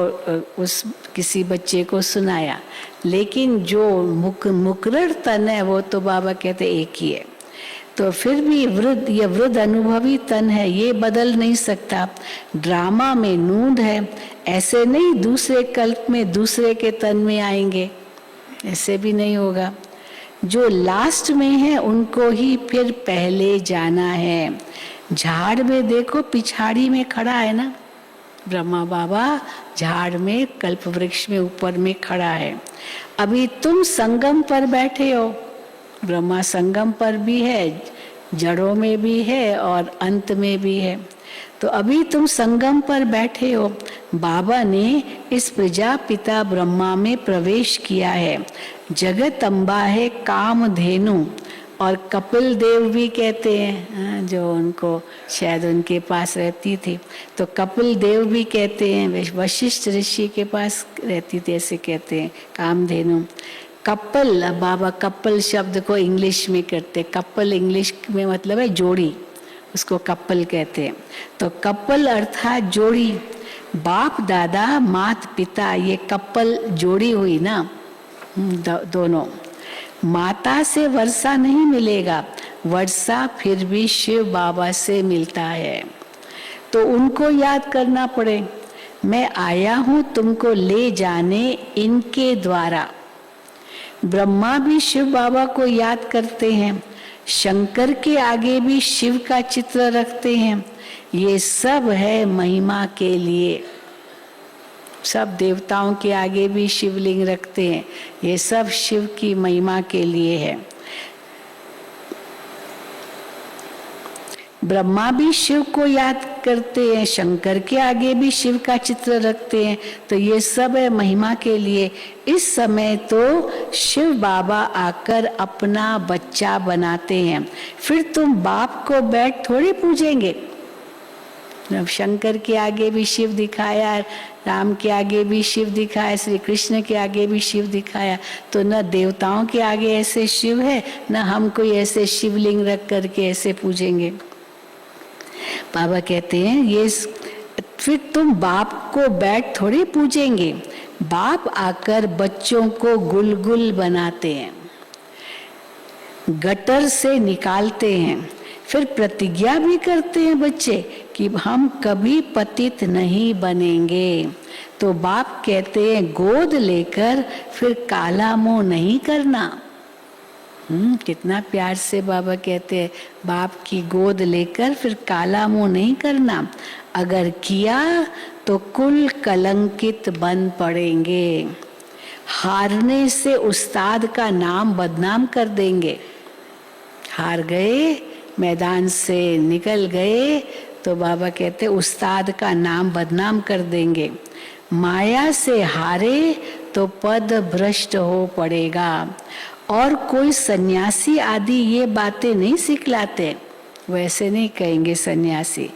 उस किसी बच्चे को सुनाया, लेकिन जो मुकर्रर तन है वो तो बाबा कहते एक ही है। तो फिर भी ये वृद्ध अनुभवी तन है, ये बदल नहीं सकता। ड्रामा में नूंद है, ऐसे नहीं दूसरे कल्प में दूसरे के तन में आएंगे, ऐसे भी नहीं होगा। जो लास्ट में है उनको ही फिर पहले जाना है। झाड़ में देखो पिछाड़ी में खड़ा है ना, ब्रह्मा बाबा झाड़ में कल्प वृक्ष में ऊपर में खड़ा है। अभी तुम संगम पर बैठे हो, ब्रह्मा संगम पर भी है, जड़ों में भी है और अंत में भी है। तो अभी तुम संगम पर बैठे हो। बाबा ने इस प्रजापिता ब्रह्मा में प्रवेश किया है। जगत अम्बा है कामधेनु, और कपिल देव भी कहते हैं, जो उनको शायद उनके पास रहती थी, तो कपिल देव भी कहते हैं, वशिष्ठ ऋषि के पास रहती थी, ऐसे कहते हैं कामधेनु। कपल, बाबा कपल शब्द को इंग्लिश में करते, कपल इंग्लिश में मतलब है जोड़ी, उसको कपल कहते हैं। तो कपल अर्थात जोड़ी, बाप दादा मात पिता, ये कपल जोड़ी हुई ना, दोनों। माता से वर्षा नहीं मिलेगा, वर्षा फिर भी शिव बाबा से मिलता है, तो उनको याद करना पड़े। मैं आया हूँ तुमको ले जाने इनके द्वारा। ब्रह्मा भी शिव बाबा को याद करते हैं, शंकर के आगे भी शिव का चित्र रखते हैं। ये सब है महिमा के लिए, सब देवताओं के आगे भी शिवलिंग रखते हैं, ये सब शिव की महिमा के लिए है। ब्रह्मा भी शिव को याद करते हैं, शंकर के आगे भी शिव का चित्र रखते हैं, तो ये सब है महिमा के लिए। इस समय तो शिव बाबा आकर अपना बच्चा बनाते हैं, फिर तुम बाप को बैठ थोड़ी पूजेंगे। जब शंकर के आगे भी शिव दिखाया, राम के आगे भी शिव दिखाया, श्री कृष्ण के आगे भी शिव दिखाया, तो न देवताओं के आगे ऐसे शिव है, न हम कोई ऐसे शिवलिंग रख करके ऐसे पूजेंगे। बाबा कहते हैं ये फिर तुम बाप को बैठ थोड़ी पूजेंगे। बाप आकर बच्चों को गुलगुल बनाते हैं, गटर से निकालते हैं, फिर प्रतिज्ञा भी करते हैं बच्चे कि हम कभी पतित नहीं बनेंगे। तो बाप कहते हैं गोद लेकर फिर काला मुंह नहीं करना। कितना प्यार से बाबा कहते हैं, बाप की गोद लेकर फिर काला मुंह नहीं करना, अगर किया तो कुल कलंकित बन पड़ेंगे। हारने से उस्ताद का नाम बदनाम कर देंगे। हार गए, मैदान से निकल गए तो बाबा कहते उस्ताद का नाम बदनाम कर देंगे। माया से हारे तो पद भ्रष्ट हो पड़ेगा। और कोई सन्यासी आदि ये बातें नहीं सिखलाते, वैसे नहीं कहेंगे सन्यासी।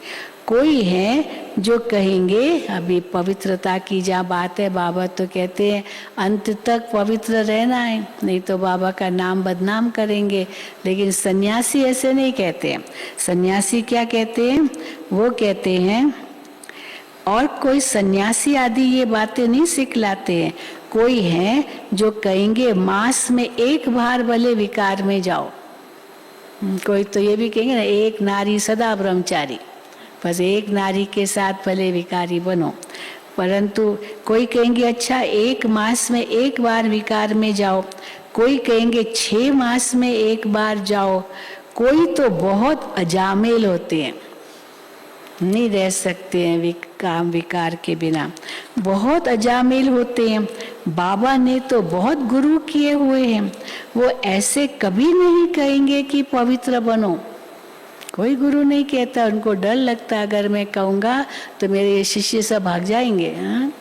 कोई है जो कहेंगे, अभी पवित्रता की जहाँ बात है, बाबा तो कहते हैं अंत तक पवित्र रहना है, नहीं तो बाबा का नाम बदनाम करेंगे। लेकिन सन्यासी ऐसे नहीं कहते। सन्यासी क्या कहते हैं? वो कहते हैं, और कोई सन्यासी आदि ये बातें नहीं सिखलाते हैं। कोई है जो कहेंगे मास में एक बार भले विकार में जाओ। कोई तो ये भी कहेंगे ना, एक नारी सदा ब्रह्मचारी, बस एक नारी के साथ भले विकारी बनो। परंतु कोई कहेंगे अच्छा 1 मास में एक बार विकार में जाओ, कोई कहेंगे 6 मास में एक बार जाओ। कोई तो बहुत अजामिल होते हैं, नहीं रह सकते हैं काम विकार के बिना, बहुत अजामिल होते हैं। बाबा ने तो बहुत गुरु किए हुए हैं, वो ऐसे कभी नहीं कहेंगे कि पवित्र बनो। कोई गुरु नहीं कहता, उनको डर लगता अगर मैं कहूँगा तो मेरे ये शिष्य सब भाग जाएंगे, हाँ?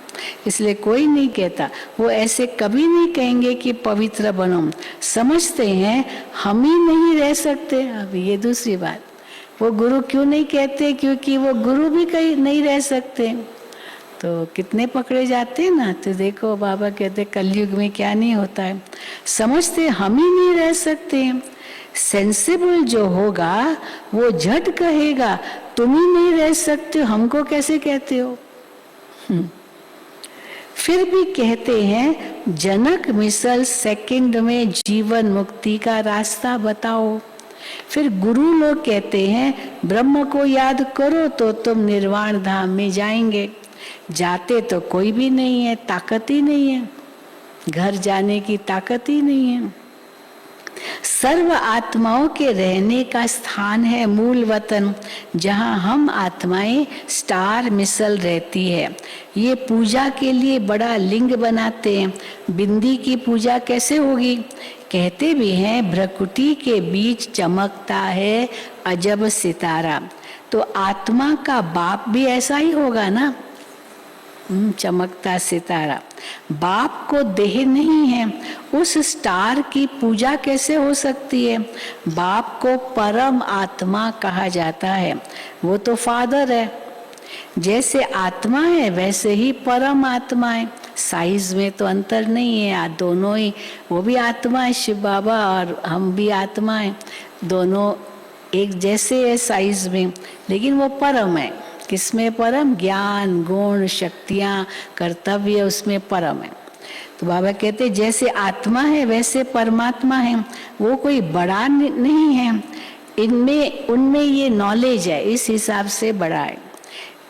इसलिए कोई नहीं कहता। वो ऐसे कभी नहीं कहेंगे कि पवित्र बनो। समझते हैं हम ही नहीं रह सकते। अब ये दूसरी बात, वो गुरु क्यों नहीं कहते? क्योंकि वो गुरु भी कहीं नहीं रह सकते, तो कितने पकड़े जाते हैं ना। तो देखो बाबा कहते कलयुग में क्या नहीं होता है। समझते हम ही नहीं रह सकते। सेंसिबल जो होगा वो झट कहेगा तुम ही नहीं रह सकते हो, हमको कैसे कहते हो। फिर भी कहते हैं जनक मिसल सेकंड में जीवन मुक्ति का रास्ता बताओ। फिर गुरु लोग कहते हैं ब्रह्म को याद करो तो तुम निर्वाण धाम में जाएंगे। जाते तो कोई भी नहीं है, ताकत ही नहीं है, घर जाने की ताकत ही नहीं है। सर्व आत्माओं के रहने का स्थान है मूल वतन, जहाँ हम आत्माएं स्टार मिसल रहती है। ये पूजा के लिए बड़ा लिंग बनाते हैं। बिंदी की पूजा कैसे होगी? कहते भी हैं भ्रकुटी के बीच चमकता है अजब सितारा। तो आत्मा का बाप भी ऐसा ही होगा ना, चमकता सितारा। बाप को देह नहीं है, उस स्टार की पूजा कैसे हो सकती है? बाप को परम आत्मा कहा जाता है, वो तो फादर है। जैसे आत्मा है वैसे ही परम आत्मा है। साइज में तो अंतर नहीं है, दोनों ही, वो भी आत्मा है शिव बाबा और हम भी आत्मा है, दोनों एक जैसे है साइज में, लेकिन वो परम है। किसमें परम? ज्ञान, गुण, शक्तियाँ, कर्तव्य, उसमें परम है। तो बाबा कहते जैसे आत्मा है वैसे परमात्मा है, वो कोई बड़ा नहीं है। इनमें उनमें ये नॉलेज है, इस हिसाब से बड़ा है।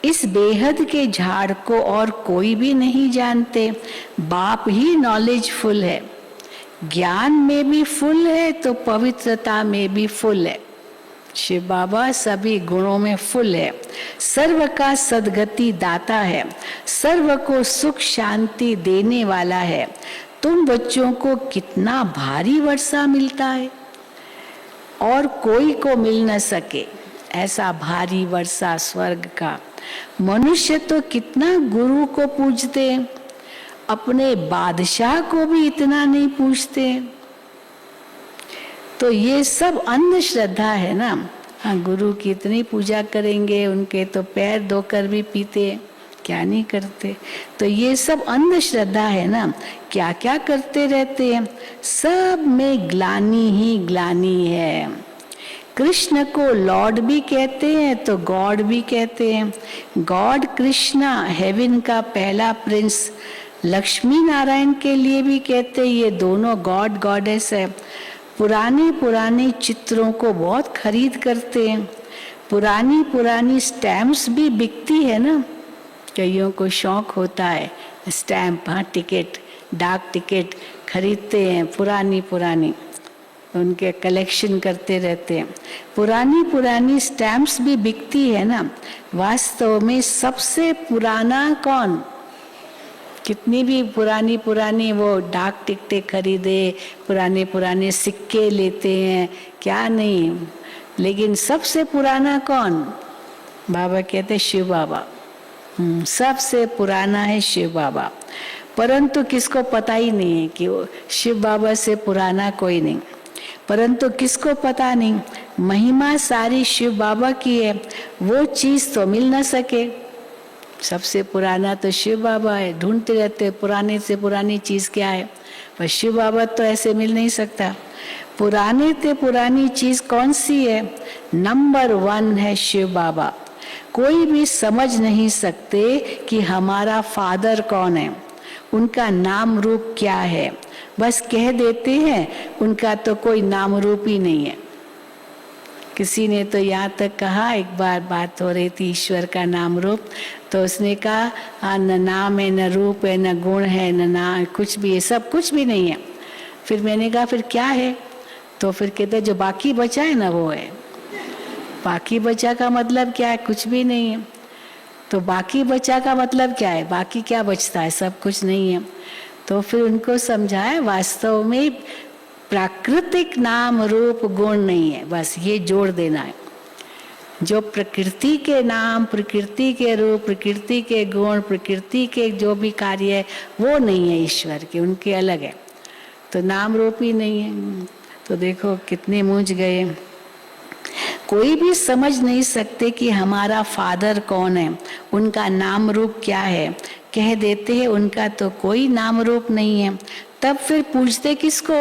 इस बेहद के झाड़ को और कोई भी नहीं जानते। बाप ही नॉलेजफुल है, ज्ञान में भी फुल है तो पवित्रता में भी फुल है। शिव बाबा सभी गुणों में फुल है। सर्व का सद्गति दाता है, सर्व को सुख शांति देने वाला है। तुम बच्चों को कितना भारी वर्षा मिलता है और कोई को मिल न सके ऐसा भारी वर्षा स्वर्ग का। मनुष्य तो कितना गुरु को पूजते, अपने बादशाह को भी इतना नहीं पूछते। तो ये सब अंधश्रद्धा है ना। हाँ, गुरु की इतनी पूजा करेंगे, उनके तो पैर धोकर भी पीते, क्या नहीं करते। तो ये सब अंधश्रद्धा है ना। क्या क्या करते रहते हैं, सब में ग्लानि ही ग्लानि है। कृष्ण को लॉर्ड भी कहते हैं तो गॉड भी कहते हैं। गॉड कृष्णा हेवन का पहला प्रिंस। लक्ष्मी नारायण के लिए भी कहते हैं ये दोनों गॉड गॉडेस है। पुराने पुराने चित्रों को बहुत खरीद करते हैं। पुरानी पुरानी स्टैम्प्स भी बिकती है ना, कईयों को शौक होता है स्टैम्प, हाँ टिकट, डाक टिकट खरीदते हैं पुरानी पुरानी, उनके कलेक्शन करते रहते हैं। पुरानी पुरानी स्टैम्प्स भी बिकती है ना। वास्तव में सबसे पुराना कौन? कितनी भी पुरानी पुरानी वो डाक टिकटें खरीदे, पुराने पुराने सिक्के लेते हैं, क्या नहीं, लेकिन सबसे पुराना कौन? बाबा कहते शिव बाबा। सबसे पुराना है शिव बाबा। परंतु किसको पता ही नहीं है कि वो शिव बाबा से पुराना कोई नहीं। परंतु किसको पता नहीं महिमा सारी शिव बाबा की है, वो चीज तो मिल ना सके। सबसे पुराना तो शिव बाबा है। ढूंढते रहते पुराने से पुरानी चीज क्या है, पर शिव बाबा तो ऐसे मिल नहीं सकता। पुराने से पुरानी चीज कौन सी है? नंबर 1 है शिव बाबा। कोई भी समझ नहीं सकते कि हमारा फादर कौन है, उनका नाम रूप क्या है, बस कह देते हैं उनका तो कोई नाम रूप ही नहीं है। किसी ने तो यहाँ तक कहा, एक बार बात हो रही थी ईश्वर का नाम रूप, तो उसने कहा हाँ न नाम है, न रूप है, न गुण है, न ना कुछ भी है, सब कुछ भी नहीं है। फिर मैंने कहा फिर क्या है? तो फिर कहते जो बाकी बचा है ना वो है। बाकी बचा का मतलब क्या है? कुछ भी नहीं है। तो बाकी बचा का मतलब क्या है? बाकी क्या बचता है? सब कुछ नहीं है। तो फिर उनको समझाया वास्तव में प्राकृतिक नाम रूप गुण नहीं है, बस ये जोड़ देना है। जो प्रकृति के नाम, प्रकृति के रूप, प्रकृति के गुण, प्रकृति के जो भी कार्य है वो नहीं है ईश्वर के, उनके अलग है। तो नाम रूप ही नहीं है। तो देखो कितने मूंझ गए। कोई भी समझ नहीं सकते कि हमारा फादर कौन है, उनका नाम रूप क्या है। कह देते हैं उनका तो कोई नाम रूप नहीं है। तब फिर पूछते किसको?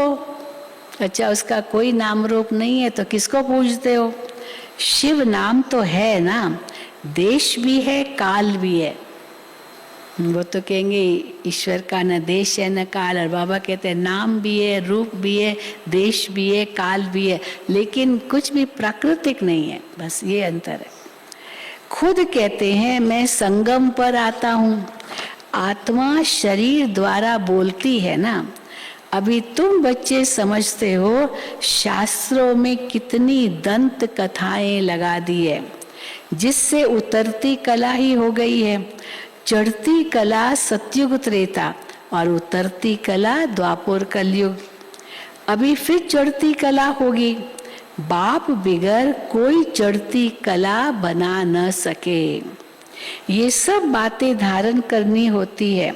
अच्छा उसका कोई नाम रूप नहीं है तो किसको पूछते हो? शिव नाम तो है ना, देश भी है काल भी है। वो तो कहेंगे ईश्वर का न देश है न काल, और बाबा कहते हैं नाम भी है, रूप भी है, देश भी है, काल भी है, लेकिन कुछ भी प्राकृतिक नहीं है। बस ये अंतर है। खुद कहते हैं मैं संगम पर आता हूँ। आत्मा शरीर द्वारा बोलती है ना। अभी तुम बच्चे समझते हो शास्त्रों में कितनी दंत कथाएं लगा दी है, जिससे उतरती कला ही हो गई है। चढ़ती कला सतयुग त्रेता और उतरती कला द्वापर कलयुग। अभी फिर चढ़ती कला होगी। बाप बिगर कोई चढ़ती कला बना न सके। ये सब बातें धारण करनी होती है।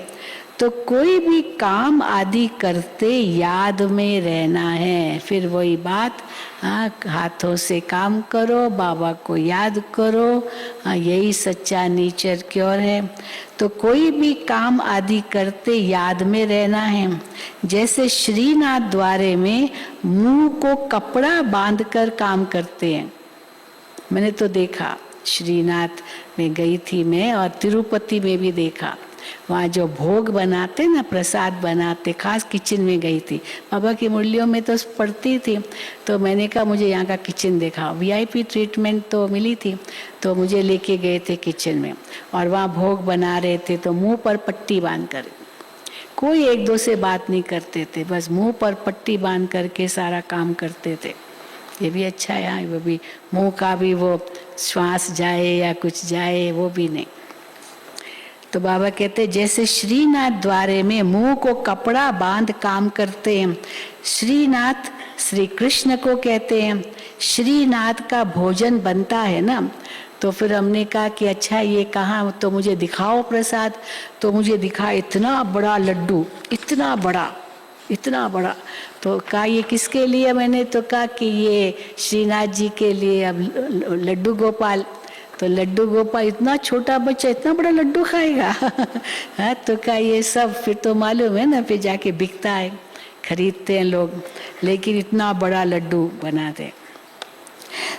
तो कोई भी काम आदि करते याद में रहना है। फिर वही बात, हाँ हाथों से काम करो, बाबा को याद करो, हाँ यही सच्चा नेचर क्योर है। तो कोई भी काम आदि करते याद में रहना है। जैसे श्रीनाथ द्वारे में मुंह को कपड़ा बांधकर काम करते हैं। मैंने तो देखा, श्रीनाथ में गई थी मैं और तिरुपति में भी देखा। वहाँ जो भोग बनाते ना, प्रसाद बनाते, खास किचन में गई थी। बाबा की मुरलियों में तो पड़ती थी, तो मैंने कहा मुझे यहाँ का किचन देखा। वीआईपी ट्रीटमेंट तो मिली थी, तो मुझे लेके गए थे किचन में, और वहाँ भोग बना रहे थे। तो मुंह पर पट्टी बांध कर, कोई एक दो से बात नहीं करते थे, बस मुंह पर पट्टी बांध करके सारा काम करते थे। ये भी अच्छा है, वो भी मुंह का भी वो श्वास जाए या कुछ जाए वो भी नहीं। तो बाबा कहते जैसे श्रीनाथ द्वारे में मुंह को कपड़ा बांध काम करते हैं। श्रीनाथ श्री कृष्ण को कहते हैं। श्रीनाथ का भोजन बनता है ना। तो फिर हमने कहा कि अच्छा ये कहाँ, तो मुझे दिखाओ प्रसाद। तो मुझे दिखा इतना बड़ा लड्डू, इतना बड़ा। तो कहा ये किसके लिए? मैंने तो कहा कि ये श्रीनाथ जी के लिए। अब लड्डू गोपाल, तो लड्डू गोपाल इतना छोटा बच्चा इतना बड़ा लड्डू खाएगा? हाँ, तो कहा ये सब फिर तो मालूम है ना, फिर जाके बिकता है, खरीदते हैं लोग, लेकिन इतना बड़ा लड्डू बनाते।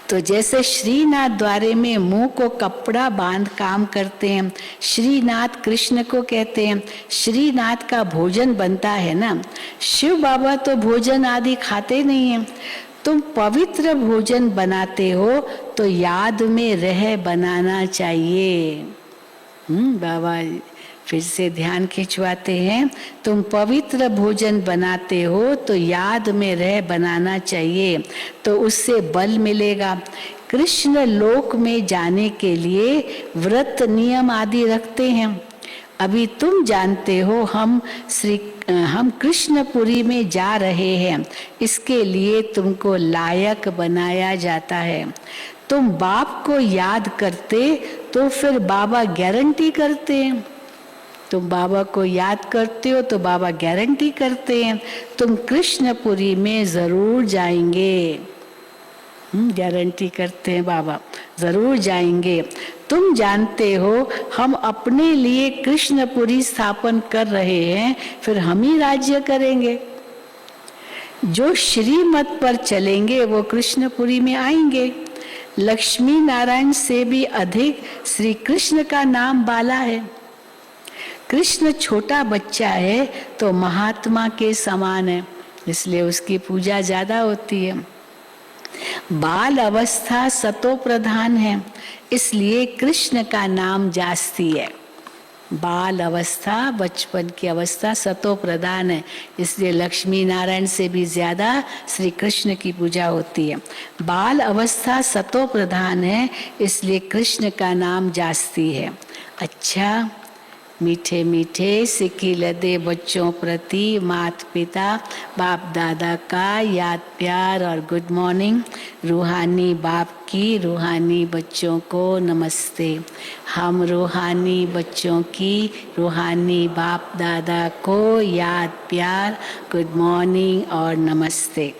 तो जैसे श्रीनाथ द्वारे में मुंह को कपड़ा बांध काम करते हैं, श्रीनाथ कृष्ण को कहते हैं। श्रीनाथ का भोजन बनता है ना। शिव बाबा तो भोजन आदि खाते नहीं हैं। तुम पवित्र भोजन बनाते हो तो याद में रह बनाना चाहिए। बाबा फिर से ध्यान खिंचवाते हैं, तुम पवित्र भोजन बनाते हो तो याद में रह बनाना चाहिए, तो उससे बल मिलेगा। कृष्ण लोक में जाने के लिए व्रत नियम आदि रखते हैं। अभी तुम जानते हो हम कृष्णपुरी में जा रहे हैं, इसके लिए तुमको लायक बनाया जाता है। तुम बाप को याद करते तो फिर बाबा गारंटी करते हैं। तुम बाबा को याद करते हो तो बाबा गारंटी करते हैं तुम कृष्णपुरी में जरूर जाएंगे। गारंटी करते हैं बाबा, जरूर जाएंगे। तुम जानते हो हम अपने लिए कृष्णपुरी स्थापन कर रहे हैं, फिर हम ही राज्य करेंगे। जो श्रीमत पर चलेंगे वो कृष्णपुरी में आएंगे। लक्ष्मी नारायण से भी अधिक श्री कृष्ण का नाम बाला है। कृष्ण छोटा बच्चा है तो महात्मा के समान है, इसलिए उसकी पूजा ज्यादा होती है। बाल अवस्था सतो प्रधान है, इसलिए कृष्ण का नाम जास्ती है। बाल अवस्था, बचपन की अवस्था सतो प्रधान है, इसलिए लक्ष्मी नारायण से भी ज्यादा श्री कृष्ण की पूजा होती है। बाल अवस्था सतो प्रधान है, इसलिए कृष्ण का नाम जास्ती है। अच्छा, मीठे मीठे सिक्की लदे बच्चों प्रति माता पिता बाप दादा का याद प्यार और गुड मॉर्निंग। रूहानी बाप की रूहानी बच्चों को नमस्ते। हम रूहानी बच्चों की रूहानी बाप दादा को याद प्यार, गुड मॉर्निंग और नमस्ते।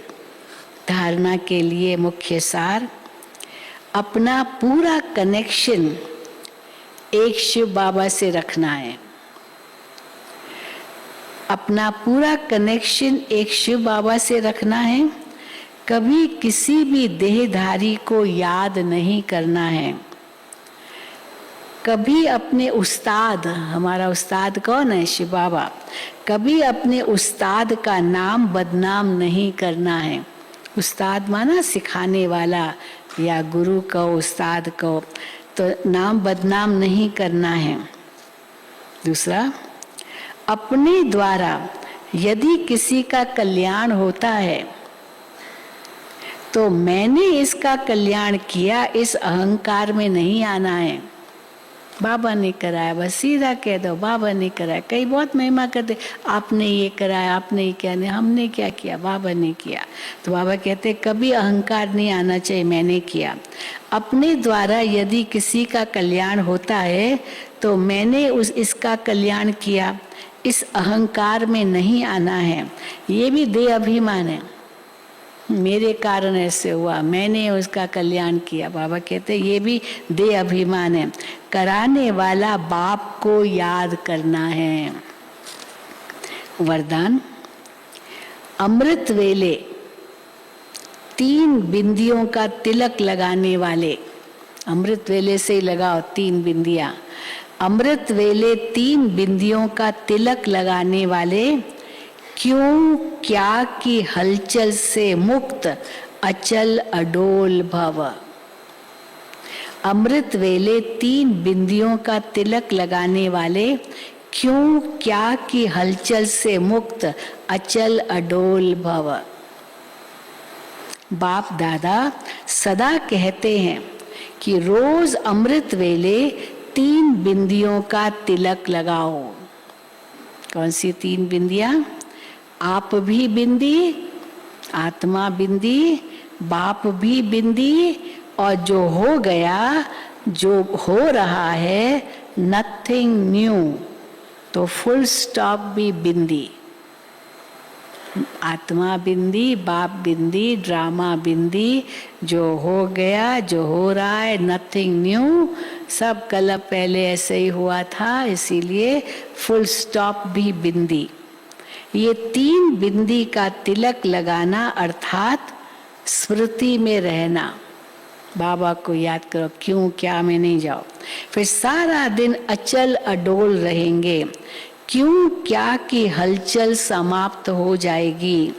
धारणा के लिए मुख्य सार, अपना पूरा कनेक्शन एक शिव बाबा से रखना है। अपना पूरा कनेक्शन एक शिव बाबा से रखना है। कभी किसी भी देहधारी को याद नहीं करना है। कभी अपने उस्ताद, हमारा उस्ताद कौन है? शिव बाबा। कभी अपने उस्ताद का नाम बदनाम नहीं करना है। उस्ताद माना सिखाने वाला, या गुरु को उस्ताद को, तो नाम बदनाम नहीं करना है। दूसरा, अपने द्वारा यदि किसी का कल्याण होता है तो मैंने इसका कल्याण किया, इस अहंकार में नहीं आना है। बाबा ने कराया, बस सीधा कह दो बाबा ने कराया। कई बहुत महिमा करते, आपने ये कराया, आपने ये किया, नहीं हमने क्या किया, बाबा ने किया। तो बाबा कहते कभी अहंकार नहीं आना चाहिए, मैंने किया। अपने द्वारा यदि किसी का कल्याण होता है तो मैंने इसका कल्याण किया, इस अहंकार में नहीं आना है। ये भी देह अभिमान है, मेरे कारण ऐसे हुआ, मैंने उसका कल्याण किया। बाबा कहते ये भी देह अभिमान है। कराने वाला बाप को याद करना है। वरदान, अमृत वेले 3 बिंदियों का तिलक लगाने वाले, अमृत वेले से ही लगाओ 3 बिंदियां। अमृत वेले 3 बिंदियों का तिलक लगाने वाले क्यों क्या की हलचल से मुक्त अचल अडोल भव। अमृत वेले 3 बिंदियों का तिलक लगाने वाले क्यों क्या की हलचल से मुक्त अचल अडोल भव। बाप दादा सदा कहते हैं कि रोज अमृत वेले 3 बिंदियों का तिलक लगाओ। कौन सी 3 बिंदियां? आप भी बिंदी, आत्मा बिंदी, बाप भी बिंदी, और जो हो गया, जो हो रहा है, नथिंग न्यू, तो फुल स्टॉप भी बिंदी। आत्मा बिंदी, बाप बिंदी, ड्रामा बिंदी, जो हो गया, जो हो रहा है, नथिंग न्यू, सब कल पहले ऐसे ही हुआ था, इसीलिए फुल स्टॉप भी बिंदी। ये 3 बिंदी का तिलक लगाना अर्थात स्मृति में रहना। बाबा को याद करो, क्यों क्या में नहीं जाओ। फिर सारा दिन अचल अडोल रहेंगे। क्यों क्या की हलचल समाप्त हो जाएगी।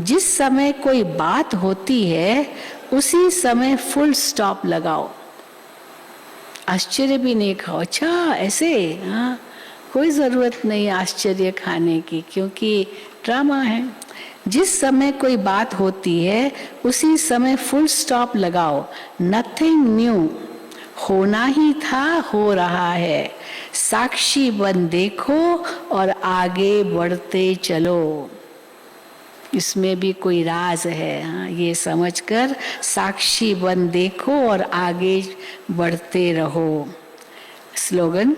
जिस समय कोई बात होती है उसी समय फुल स्टॉप लगाओ। आश्चर्य भी नहीं खाओ। अच्छा ऐसे, हाँ, कोई ज़रूरत नहीं आश्चर्य खाने की, क्योंकि ड्रामा है। जिस समय कोई बात होती है उसी समय फुल स्टॉप लगाओ। नथिंग न्यू, होना ही था, हो रहा है। साक्षी बन देखो और आगे बढ़ते चलो। इसमें भी कोई राज है, हाँ, ये समझकर साक्षी बन देखो और आगे बढ़ते रहो। स्लोगन,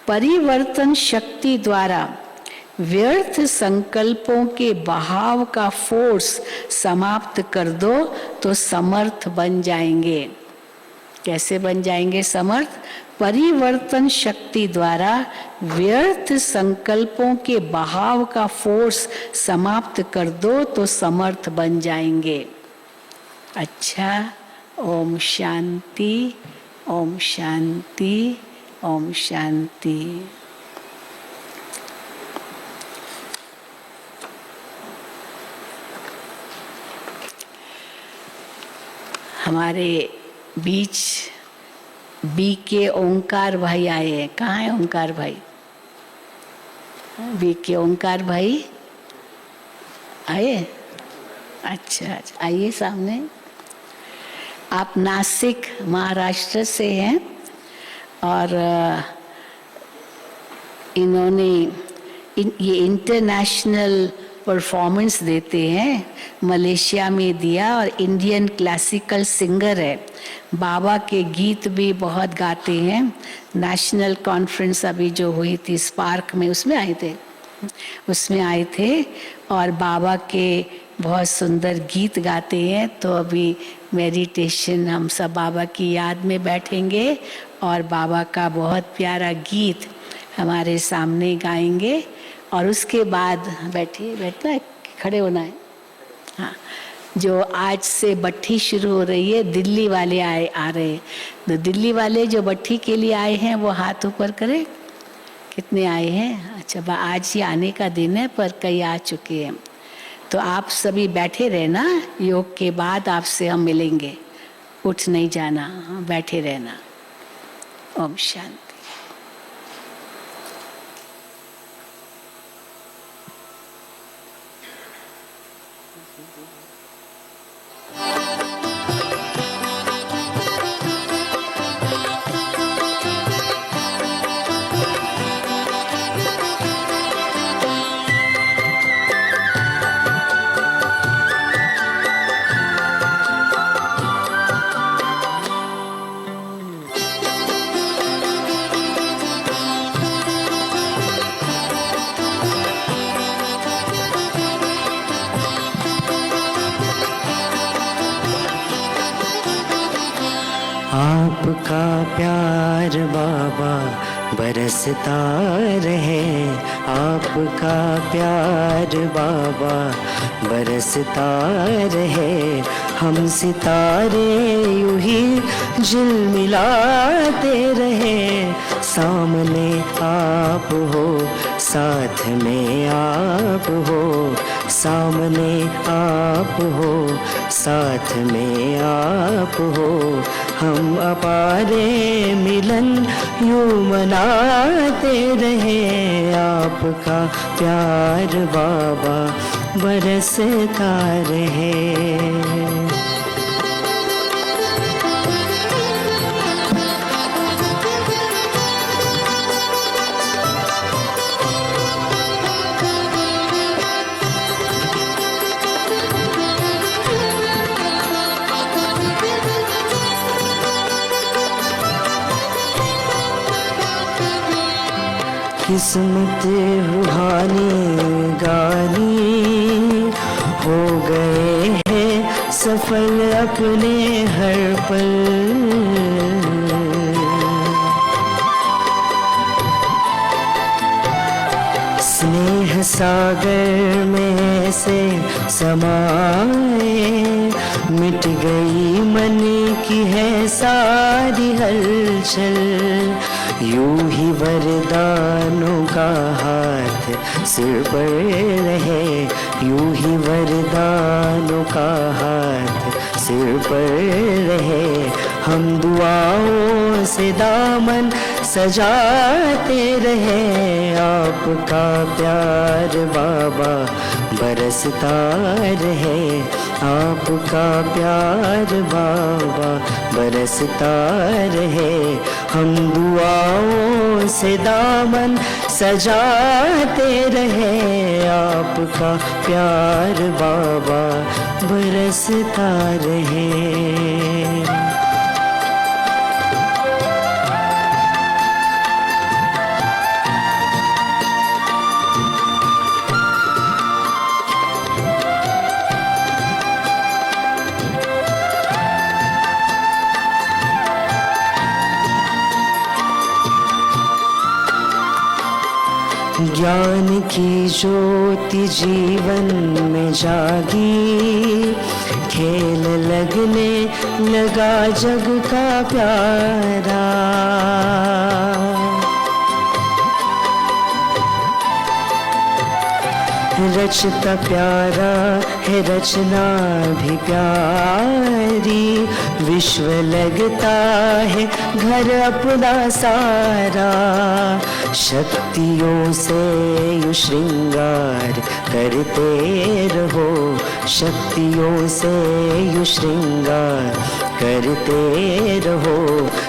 परिवर्तन शक्ति द्वारा व्यर्थ संकल्पों के बहाव का फोर्स समाप्त कर दो तो समर्थ बन जाएंगे। कैसे बन जाएंगे समर्थ? परिवर्तन शक्ति द्वारा व्यर्थ संकल्पों के बहाव का फोर्स समाप्त कर दो तो समर्थ बन जाएंगे। अच्छा, ओम शांति, ओम शांति, ओम शांति। हमारे बीच बी के ओंकार भाई आए हैं। कहाँ है ओंकार भाई? बी के ओंकार भाई आए? अच्छा अच्छा, आइए सामने। आप नासिक महाराष्ट्र से हैं और इन्होंने ये इंटरनेशनल परफॉर्मेंस देते हैं, मलेशिया में दिया, और इंडियन क्लासिकल सिंगर है। बाबा के गीत भी बहुत गाते हैं। नेशनल कॉन्फ्रेंस अभी जो हुई थी स्पार्क में, उसमें आए थे और बाबा के बहुत सुंदर गीत गाते हैं। तो अभी मेडिटेशन हम सब बाबा की याद में बैठेंगे और बाबा का बहुत प्यारा गीत हमारे सामने गाएंगे और उसके बाद बैठना है, खड़े होना है। हाँ, जो आज से बट्ठी शुरू हो रही है, दिल्ली वाले आ रहे हैं। तो दिल्ली वाले जो बट्ठी के लिए आए हैं वो हाथ ऊपर करें। कितने आए हैं? अच्छा, आज ही आने का दिन है पर कई आ चुके हैं। तो आप सभी बैठे रहना, योग के बाद आपसे हम मिलेंगे। उठ नहीं जाना, बैठे रहना। ओम शांति। आपका प्यार बाबा बरसता रहे, आपका प्यार बाबा बरसता रहे। हम सितारे यूं ही झिलमिलाते रहे। सामने आप हो, साथ में आप हो, सामने आप हो, साथ में आप हो। हम अपारे मिलन यूं मनाते रहे। आपका प्यार बाबा बरसता रहे। किस्मत रूहानी गानी हो गए हैं सफल अपने हर पल। स्नेह सागर में से समाए, मिट गई मन की है सारी हलचल। यूं ही वरदानों का हाथ सिर पर रहे, यूं ही वरदानों का हाथ सिर पर रहे। हम दुआओं से दामन सजाते रहे, आपका प्यार बाबा बरसता रहे, आपका प्यार बाबा बरसता रहे। हम दुआओं से दामन सजाते रहे, आपका प्यार बाबा बरसता रहे। ज्ञान की ज्योति जीवन में जागी, खेल लगने लगा जग का प्यारा। रचता प्यारा है रचना भी प्यारी, विश्व लगता है घर अपना सारा। शक्तियों से यू श्रृंगार करते रहो, शक्तियों से यू श्रृंगार करते रहो।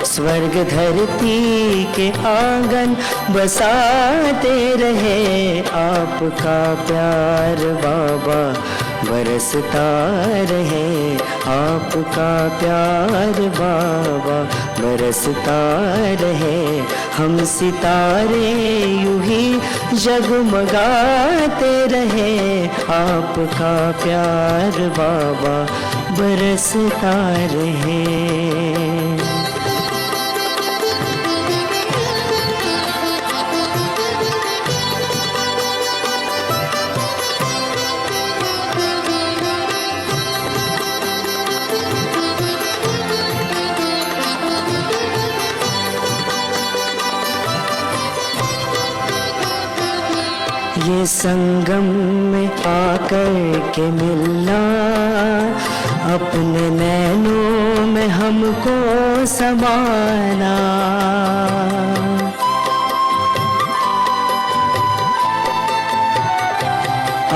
स्वर्ग धरती के आंगन बसाते रहे, आपका प्यार बाबा बरसता रहे, आपका प्यार बाबा बरसता रहे। हम सितारे यूं ही जगमगाते रहे, आपका प्यार बाबा बरसता रहे। ये संगम में आकर के मिलना, अपने नैनों में हमको समाना।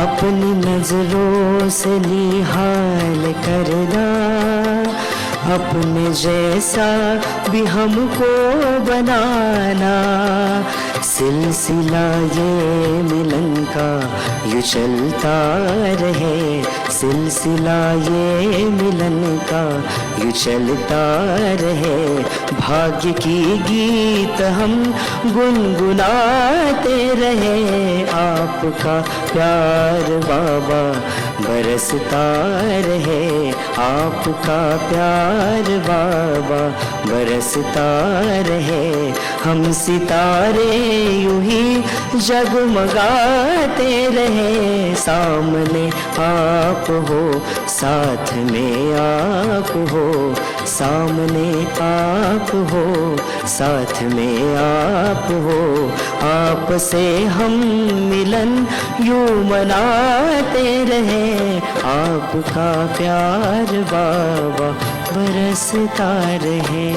अपनी नजरों से निहाल करना, अपने जैसा भी हमको बनाना। सिलसिला ये मिलन का यूं चलता रहे, सिलसिला ये मिलन का यूं चलता रहे। भाग्य की गीत हम गुनगुनाते रहे, आपका प्यार बाबा बरसता रहे, आपका प्यार बाबा बरसता रहे। हम सितारे यूं ही जगमगाते रहे, सामने आप हो साथ में आप हो, सामने आप हो साथ में आप हो। आपसे हम मिलन यूं मनाते रहे, आपका प्यार बाबा बरसता रहे।